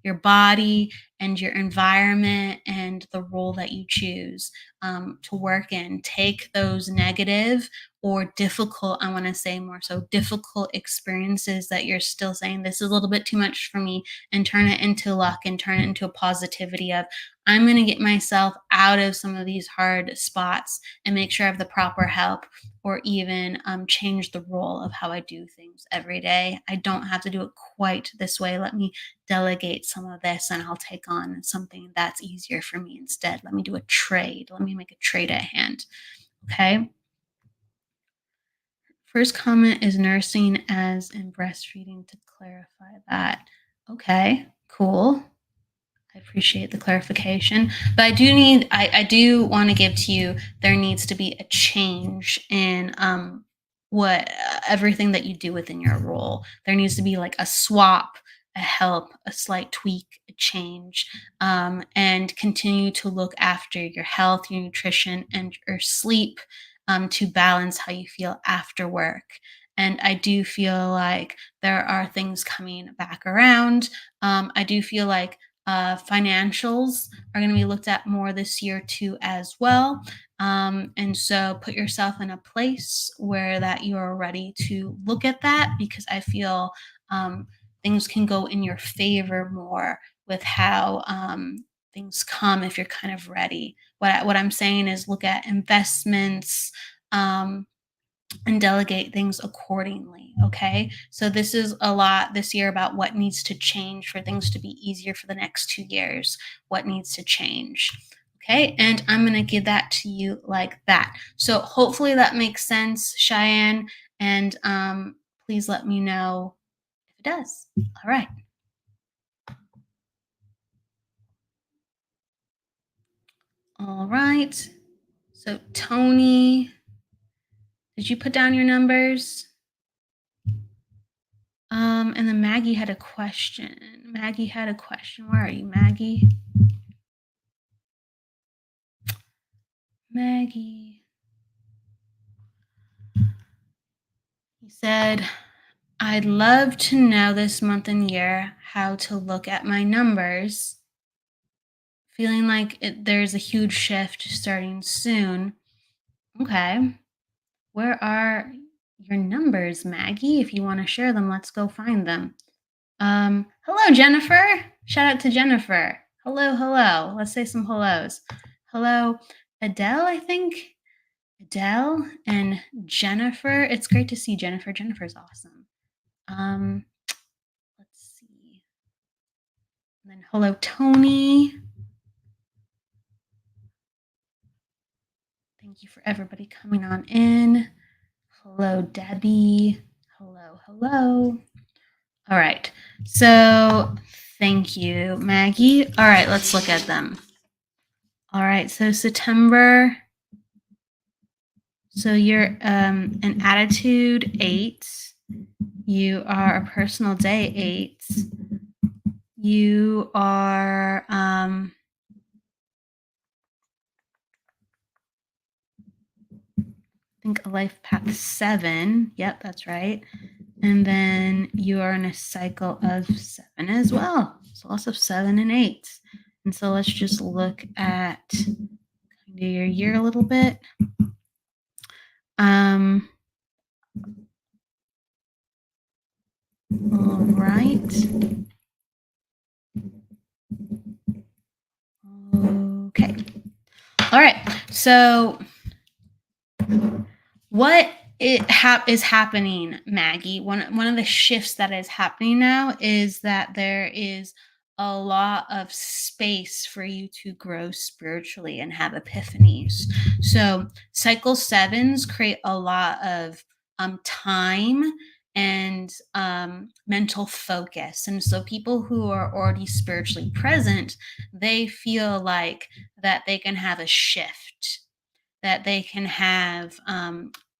your body and your environment and the role that you choose to work in. Take those negative or difficult, I want to say more so difficult experiences that you're still saying, this is a little bit too much for me, and turn it into luck and turn it into a positivity of, I'm going to get myself out of some of these hard spots and make sure I have the proper help, or even change the role of how I do things every day. I don't have to do it quite this way. Let me delegate some of this and I'll take on something that's easier for me instead. Let me do a trade. Let me make a trade at hand. Okay. First comment is nursing as in breastfeeding, to clarify that. Okay, cool. I appreciate the clarification. But I do want to give to you, there needs to be a change in what everything that you do within your role. There needs to be like a swap, a help, a slight tweak, a change, and continue to look after your health, your nutrition, and your sleep to balance how you feel after work. And I do feel like there are things coming back around. I do feel like financials are going to be looked at more this year too as well. And so put yourself in a place where that you're ready to look at that, because I feel things can go in your favor more with how things come if you're kind of ready. What I'm saying is look at investments, and delegate things accordingly. Okay. So this is a lot this year about what needs to change for things to be easier for the next 2 years, what needs to change. Okay. And I'm going to give that to you like that. So hopefully that makes sense, Cheyenne. And please let me know if it does. All right. All right. So Tony, did you put down your numbers? And then Maggie had a question. Where are you, Maggie? Maggie. He said, I'd love to know this month and year how to look at my numbers. Feeling like there's a huge shift starting soon. Okay. Where are your numbers, Maggie? If you want to share them, let's go find them. Hello, Jennifer. Shout out to Jennifer. Hello. Let's say some hellos. Hello, Adele, I think. Adele and Jennifer. It's great to see Jennifer. Jennifer's awesome. Let's see. And then hello, Tony. Thank you for everybody coming on in. Hello, Debbie. Hello. All right. So thank you, Maggie. All right, let's look at them. All right, so September. So you're an attitude 8. You are a personal day 8. You are think a life path 7. Yep, that's right. And then you are in a cycle of 7 as well. So lots of 7 and 8. And so let's just look at kind of your year a little bit. All right. Okay. All right. So what is happening, Maggie? One of the shifts that is happening now is that there is a lot of space for you to grow spiritually and have epiphanies. So cycle 7s create a lot of time and mental focus. And so people who are already spiritually present, they feel like that they can have a shift, that they can have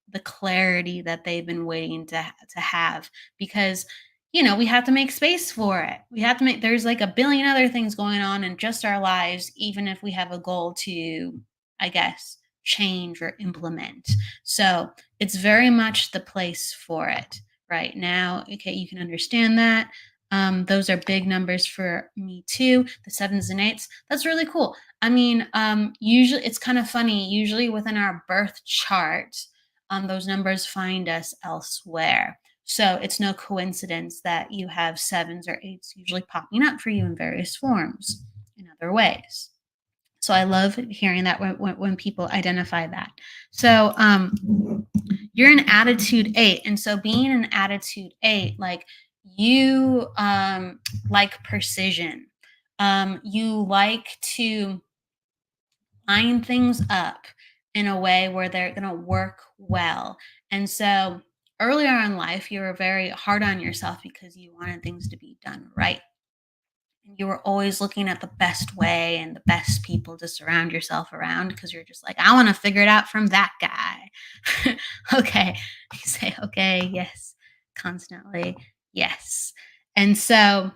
the clarity that they've been waiting to have, because we have to make space for it. We have to make There's like a billion other things going on in just our lives, even if we have a goal to, I guess, change or implement. So it's very much the place for it right now. Okay, you can understand that. Those are big numbers for me too. The 7s and 8s, that's really cool. I mean, usually it's kind of funny. Usually within our birth chart, those numbers find us elsewhere. So it's no coincidence that you have 7s or 8s usually popping up for you in various forms in other ways. So I love hearing that when people identify that. So you're an attitude 8. And so being an attitude 8, like you like precision. You like to line things up in a way where they're going to work well. And so earlier in life, you were very hard on yourself because you wanted things to be done right. And you were always looking at the best way and the best people to surround yourself around, because you're just like, I want to figure it out from that guy. Okay. You say, okay, yes, constantly, yes. And so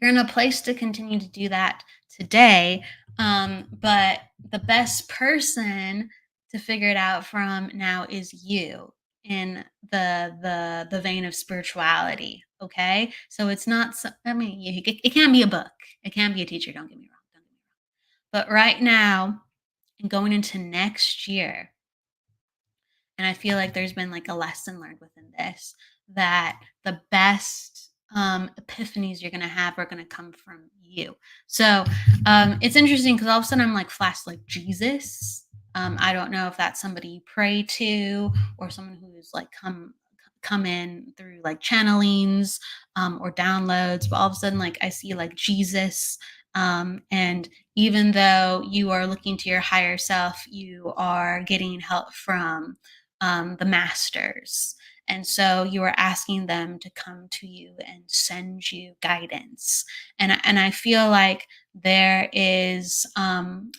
you're in a place to continue to do that today. But the best person to figure it out from now is you, in the vein of spirituality. Okay, so it's not. I mean, it can be a book. It can be a teacher. Don't get me wrong. Don't get me wrong. But right now, and going into next year, and I feel like there's been like a lesson learned within this, that the best epiphanies you're going to have are going to come from you. So it's interesting because all of a sudden I'm like flashed like Jesus. I don't know if that's somebody you pray to, or someone who's like come in through like channelings or downloads, but all of a sudden like I see like Jesus. And even though you are looking to your higher self, you are getting help from the masters. And so you are asking them to come to you and send you guidance. And I feel like there is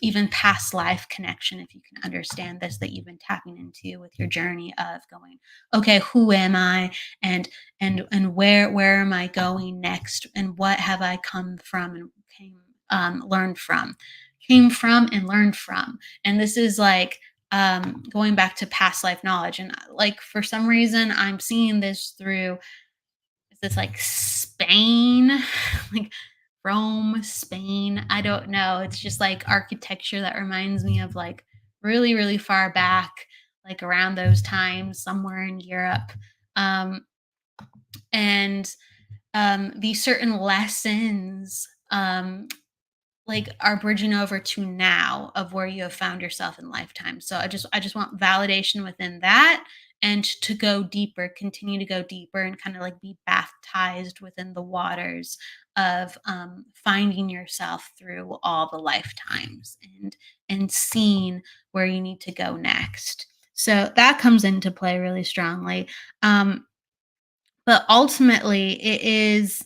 even past life connection, if you can understand this, that you've been tapping into with your journey of going, okay, who am I, and where am I going next, and what have I come from and came from and learned from. And this is like going back to past life knowledge. And like for some reason, I'm seeing this through, is this like Spain, like Rome, Spain? I don't know. It's just like architecture that reminds me of like really, really far back, like around those times, somewhere in Europe. And these certain lessons like are bridging over to now of where you have found yourself in lifetime. So I just want validation within that, and to go deeper, continue to go deeper, and kind of like be baptized within the waters of finding yourself through all the lifetimes, and seeing where you need to go next. So that comes into play really strongly. But ultimately it is,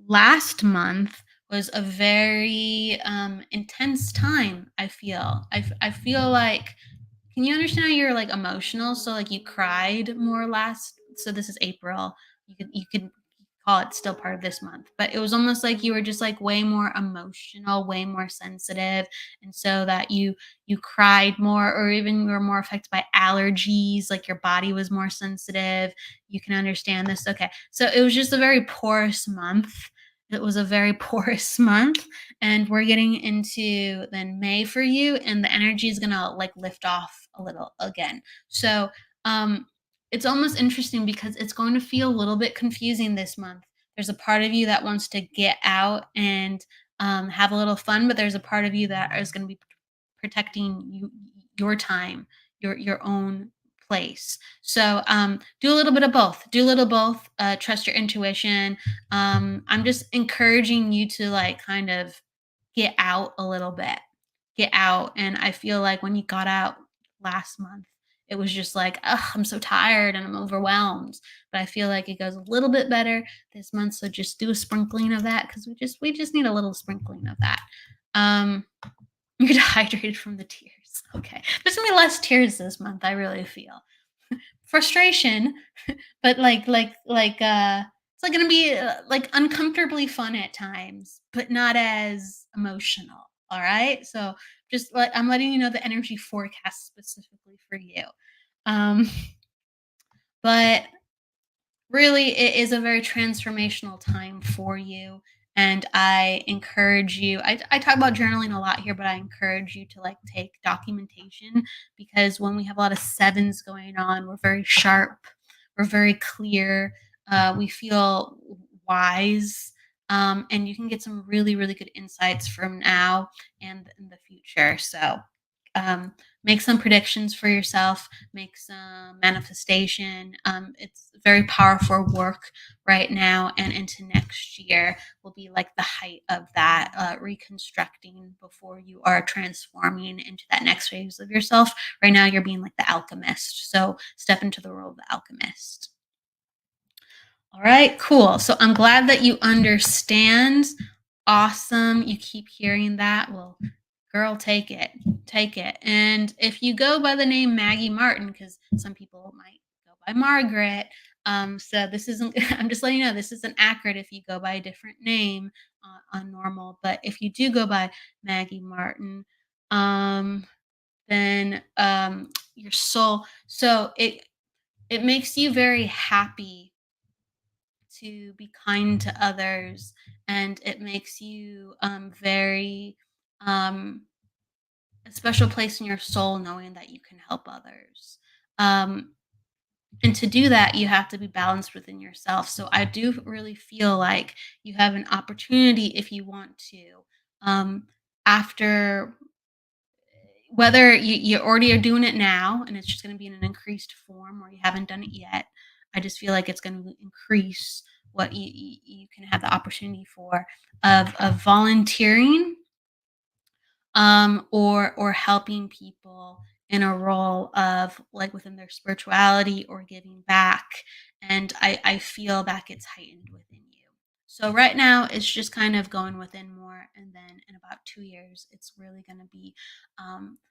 last month was a very intense time. I feel I feel like, can you understand how you're like emotional, so like you cried more last, so this is April, you could call it still part of this month, but it was almost like you were just like way more emotional, way more sensitive. And so that you cried more, or even you were more affected by allergies, like your body was more sensitive. You can understand this. Okay. So it was just a very porous month. It was a very porous month. And we're getting into then May for you, and the energy is gonna like lift off a little again. So it's almost interesting because it's going to feel a little bit confusing this month. There's a part of you that wants to get out and have a little fun, but there's a part of you that is going to be protecting your time, your own place. So do a little bit of both. Do a little both. Trust your intuition. I'm just encouraging you to like kind of get out a little bit. Get out. And I feel like when you got out last month, it was just like, ugh, I'm so tired and I'm overwhelmed. But I feel like it goes a little bit better this month. So just do a sprinkling of that, because we just need a little sprinkling of that. Um, you're dehydrated from the tears. Okay. There's gonna be less tears this month, I really feel. Frustration, but it's like gonna be like uncomfortably fun at times, but not as emotional. All right. So I'm letting you know the energy forecast specifically for you. Um, but really, it is a very transformational time for you. And I encourage you, I talk about journaling a lot here, but I encourage you to like take documentation, because when we have a lot of sevens going on, we're very sharp, we're very clear, we feel wise. And you can get some really, really good insights from now and in the future. So um, make some predictions for yourself, make some manifestation. It's very powerful work right now, and into next year will be like the height of that reconstructing before you are transforming into that next phase of yourself. Right now, you're being like the alchemist. So step into the role of the alchemist. All right, cool. So I'm glad that you understand. Awesome. You keep hearing that. Well, girl, take it. Take it. And if you go by the name Maggie Martin, because some people might go by Margaret, so this isn't, I'm just letting you know, this isn't accurate if you go by a different name on normal. But if you do go by Maggie Martin, then your soul, so it makes you very happy to be kind to others, and it makes you very um, a special place in your soul knowing that you can help others. Um, and to do that, you have to be balanced within yourself. So I do really feel like you have an opportunity, if you want to, after, whether you already are doing it now and it's just going to be in an increased form, or you haven't done it yet. I just feel like it's going to increase what you can have the opportunity for, of volunteering, or helping people in a role of like within their spirituality or giving back. And I feel that gets heightened within you. So right now it's just kind of going within more, and then in about 2 years it's really going to be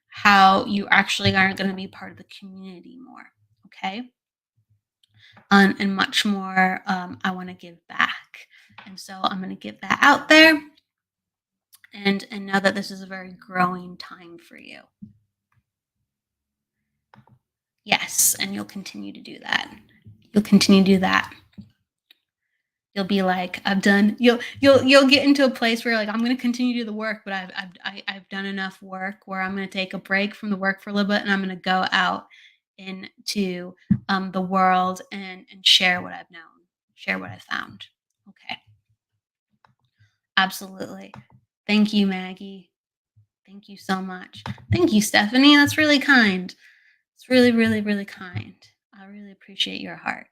how you actually are going to be part of the community more. Okay. And much more, I want to give back, and so I'm going to get that out there, and know that this is a very growing time for you. Yes, and you'll continue to do that. You'll continue to do that. You'll be like, I've done. You'll get into a place where you're like, I'm going to continue to do the work, but I've done enough work where I'm going to take a break from the work for a little bit, and I'm going to go out into the world and share what I've known, share what I've found. Okay. Absolutely. Thank you, Maggie. Thank you so much. Thank you, Stephanie. That's really kind. It's really, really, really kind. I really appreciate your heart.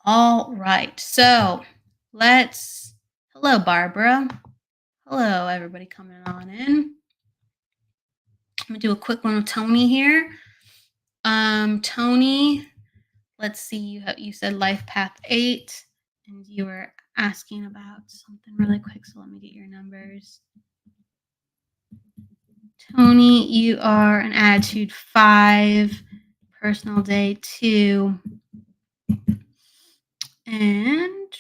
All right. So hello, Barbara. Hello, everybody coming on in. I'm going to do a quick one with Tony here. Tony, let's see. You said Life Path 8, and you were asking about something really quick. So let me get your numbers. Tony, you are an attitude 5, personal day 2, and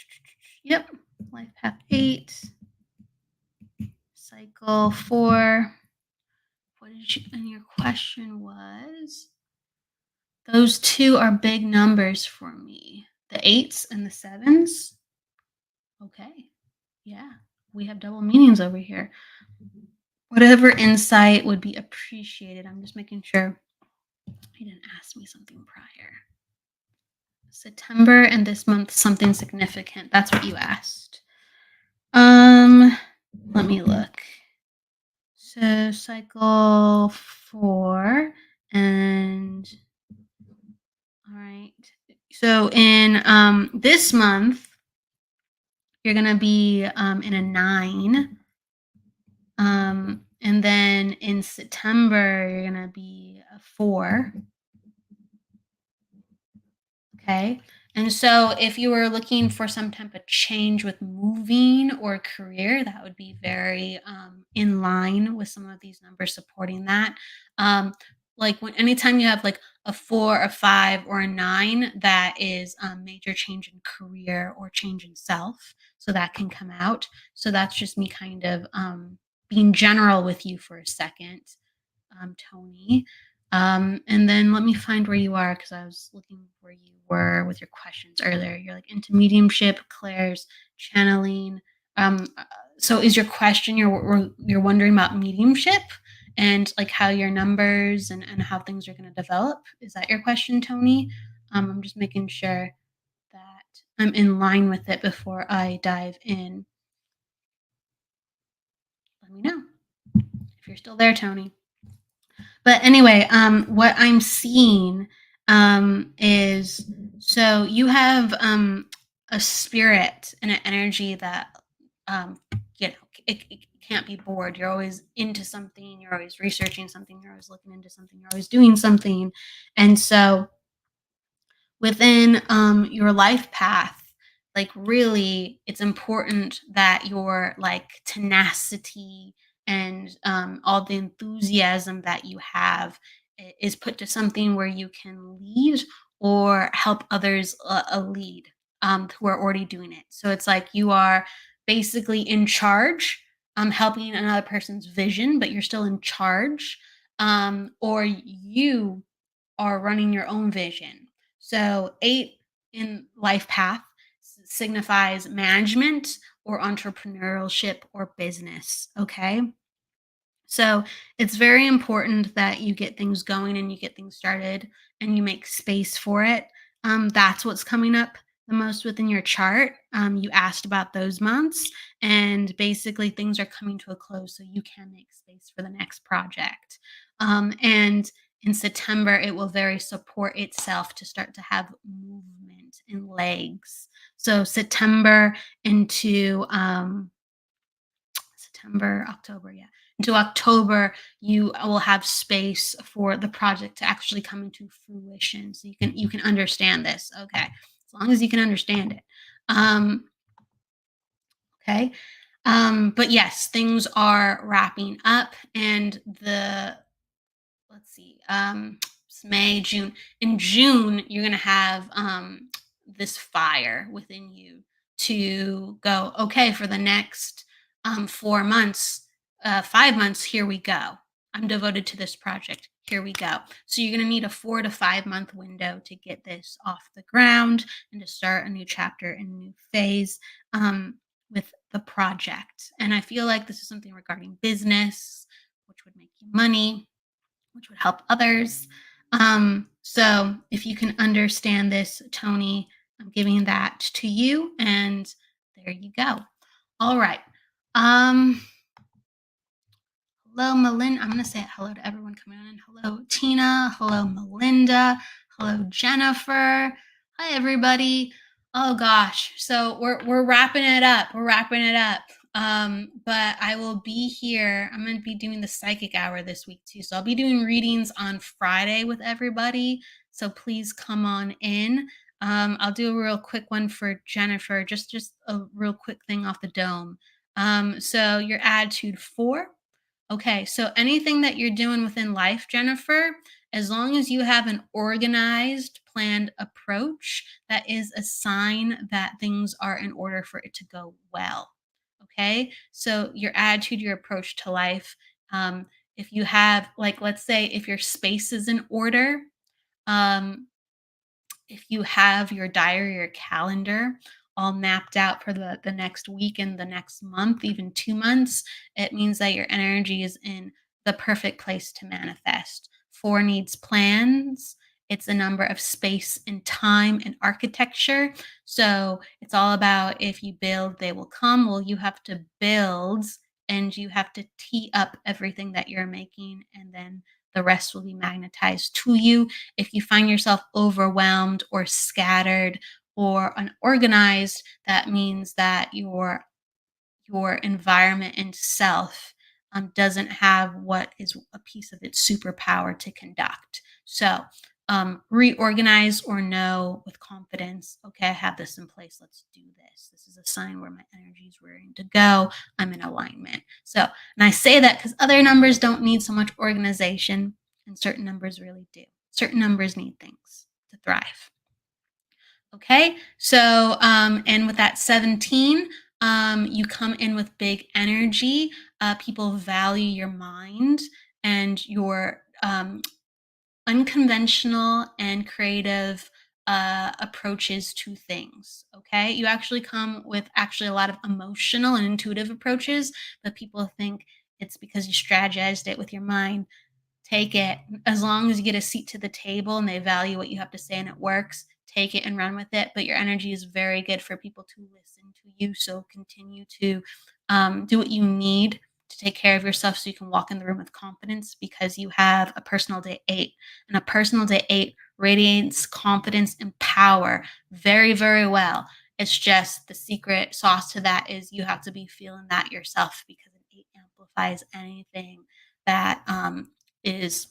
Yep. Life path 8, cycle 4. What did you, and your question was? Those two are big numbers for me. The 8s and the 7s. Okay. Yeah. We have double meanings over here. Whatever insight would be appreciated. I'm just making sure he didn't ask me something prior. September and this month, something significant. That's what you asked. Let me look. So cycle 4 and all right. So in this month, you're gonna be in a 9. And then in September, you're gonna be a 4. Okay. And so if you were looking for some type of change with moving or career, that would be very in line with some of these numbers supporting that. Um, like when anytime you have like a 4, a 5, or a 9, that is major change in career or change in self. So that can come out. So that's just me kind of being general with you for a second, Tony. And then let me find where you are because I was looking where you were with your questions earlier. You're like into mediumship, clairs, channeling. Uh, so is your question you're wondering about mediumship and like how your numbers and how things are going to develop? Is that your question, Tony? I'm just making sure that I'm in line with it before I dive in. Let me know if you're still there, Tony. But anyway, what I'm seeing is so you have a spirit and an energy that um, you know it can't be bored. You're always into something. You're always researching something. You're always looking into something. You're always doing something, and so within your life path, like really it's important that your like tenacity and all the enthusiasm that you have is put to something where you can lead or help others lead who are already doing it. So it's like you are basically in charge, helping another person's vision, but you're still in charge, or you are running your own vision. So, 8 in life path signifies management or entrepreneurship or business. Okay. So it's very important that you get things going and you get things started and you make space for it. That's what's coming up the most within your chart. You asked about those months, and basically things are coming to a close, so you can make space for the next project. And in September, it will very support itself to start to have movement and legs. So September into September, October, yeah. Into October, you will have space for the project to actually come into fruition. So you can understand this. Okay. As long as you can understand it. Okay. But yes, things are wrapping up and the let's see, it's May, June. In June, you're gonna have this fire within you to go, okay, for the next 4 months, 5 months, here we go. I'm devoted to this project. Here we go. So you're gonna need a 4 to 5 month window to get this off the ground and to start a new chapter and a new phase with the project. And I feel like this is something regarding business, which would make you money, which would help others. So if you can understand this, Tony, I'm giving that to you, and there you go. All right. Um, Hello, Melinda. I'm going to say hello to everyone coming on. Hello, Tina. Hello, Melinda. Hello, Jennifer. Hi, everybody. Oh gosh, so we're wrapping it up. We're wrapping it up. But I will be here. I'm going to be doing the psychic hour this week too. So I'll be doing readings on Friday with everybody. So please come on in. I'll do a real quick one for Jennifer. Just a real quick thing off the dome. So your attitude 4. Okay, so anything that you're doing within life, Jennifer, as long as you have an organized, planned approach, that is a sign that things are in order for it to go well. Okay, so your attitude, your approach to life. Um, if you have, like, let's say, if your space is in order, um, if you have your diary or calendar all mapped out for the next week and the next month, even 2 months, it means that your energy is in the perfect place to manifest. Four needs plans. It's a number of space and time and architecture. So it's all about if you build, they will come. Well, you have to build and you have to tee up everything that you're making, and then the rest will be magnetized to you. If you find yourself overwhelmed or scattered or unorganized, that means that your environment and self doesn't have what is a piece of its superpower to conduct. So reorganize or know with confidence, okay, I have this in place. Let's do this. This is a sign where my energy is ready to go. I'm in alignment. So, and I say that because other numbers don't need so much organization, and certain numbers really do. Certain numbers need things to thrive. Okay, so and with that 17, you come in with big energy. People value your mind and your unconventional and creative approaches to things. Okay, you actually come with actually a lot of emotional and intuitive approaches, but people think it's because you strategized it with your mind. Take it. As long as you get a seat to the table and they value what you have to say and it works, take it and run with it. But your energy is very good for people to listen to you. So continue to do what you need to take care of yourself so you can walk in the room with confidence, because you have a personal day 8. And a personal day 8 radiates confidence and power very, very well. It's just the secret sauce to that is you have to be feeling that yourself, because an 8 amplifies anything that is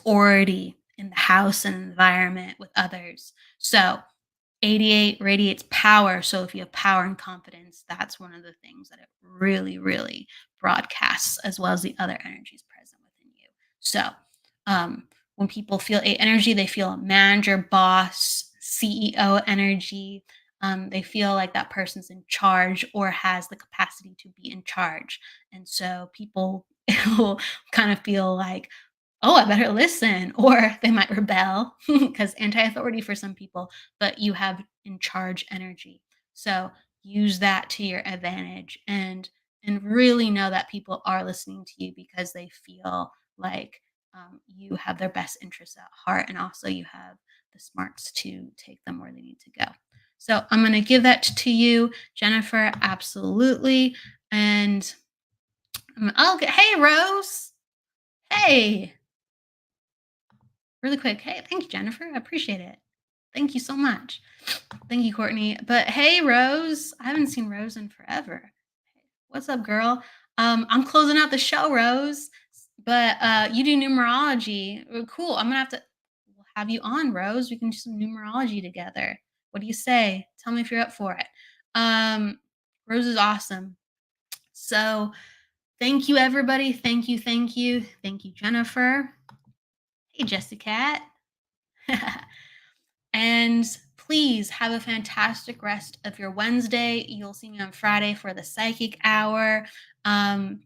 already in the house and environment with others. So 88 radiates power. So if you have power and confidence, that's one of the things that it really, really broadcasts, as well as the other energies present within you. So when people feel 8 energy, they feel manager, boss, CEO energy. They feel like that person's in charge or has the capacity to be in charge. And so people will kind of feel like, oh, I better listen, or they might rebel because anti-authority for some people, but you have in charge energy. So use that to your advantage, and really know that people are listening to you because they feel like you have their best interests at heart, and also you have the smarts to take them where they need to go. So I'm going to give that to you, Jennifer. Absolutely. And okay, hey, Rose. Hey, really quick. Hey, thank you, Jennifer. I appreciate it. Thank you so much. Thank you, Courtney. But hey, Rose. I haven't seen Rose in forever. What's up, girl? I'm closing out the show, Rose. But you do numerology. Cool. I'm gonna have to have you on, Rose. We can do some numerology together. What do you say? Tell me if you're up for it. Rose is awesome. So thank you, everybody. Thank you, thank you. Thank you, Jennifer. Hey, Jessica. And please have a fantastic rest of your Wednesday. You'll see me on Friday for the Psychic Hour. And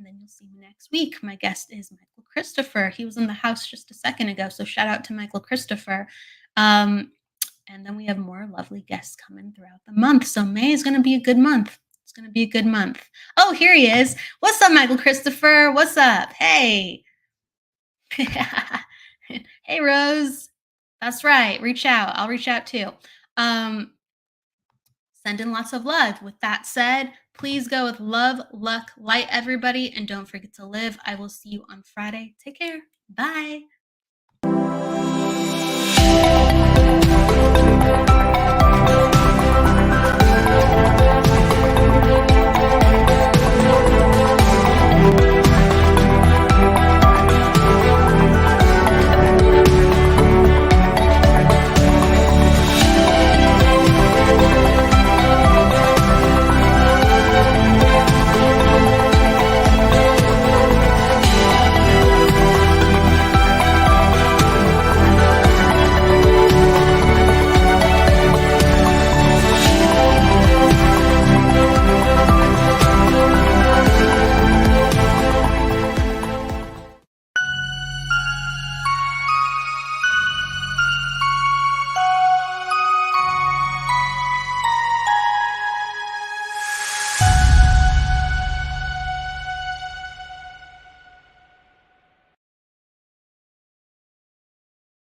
then you'll see me next week. My guest is Michael Christopher. He was in the house just a second ago. So shout out to Michael Christopher. And then we have more lovely guests coming throughout the month. So May is going to be a good month. It's going to be a good month. Oh, here he is. What's up, Michael Christopher? What's up? Hey. Hey, Rose. That's right. Reach out. I'll reach out too. Send in lots of love. With that said, please go with love, luck, light, everybody. And don't forget to live. I will see you on Friday. Take care. Bye.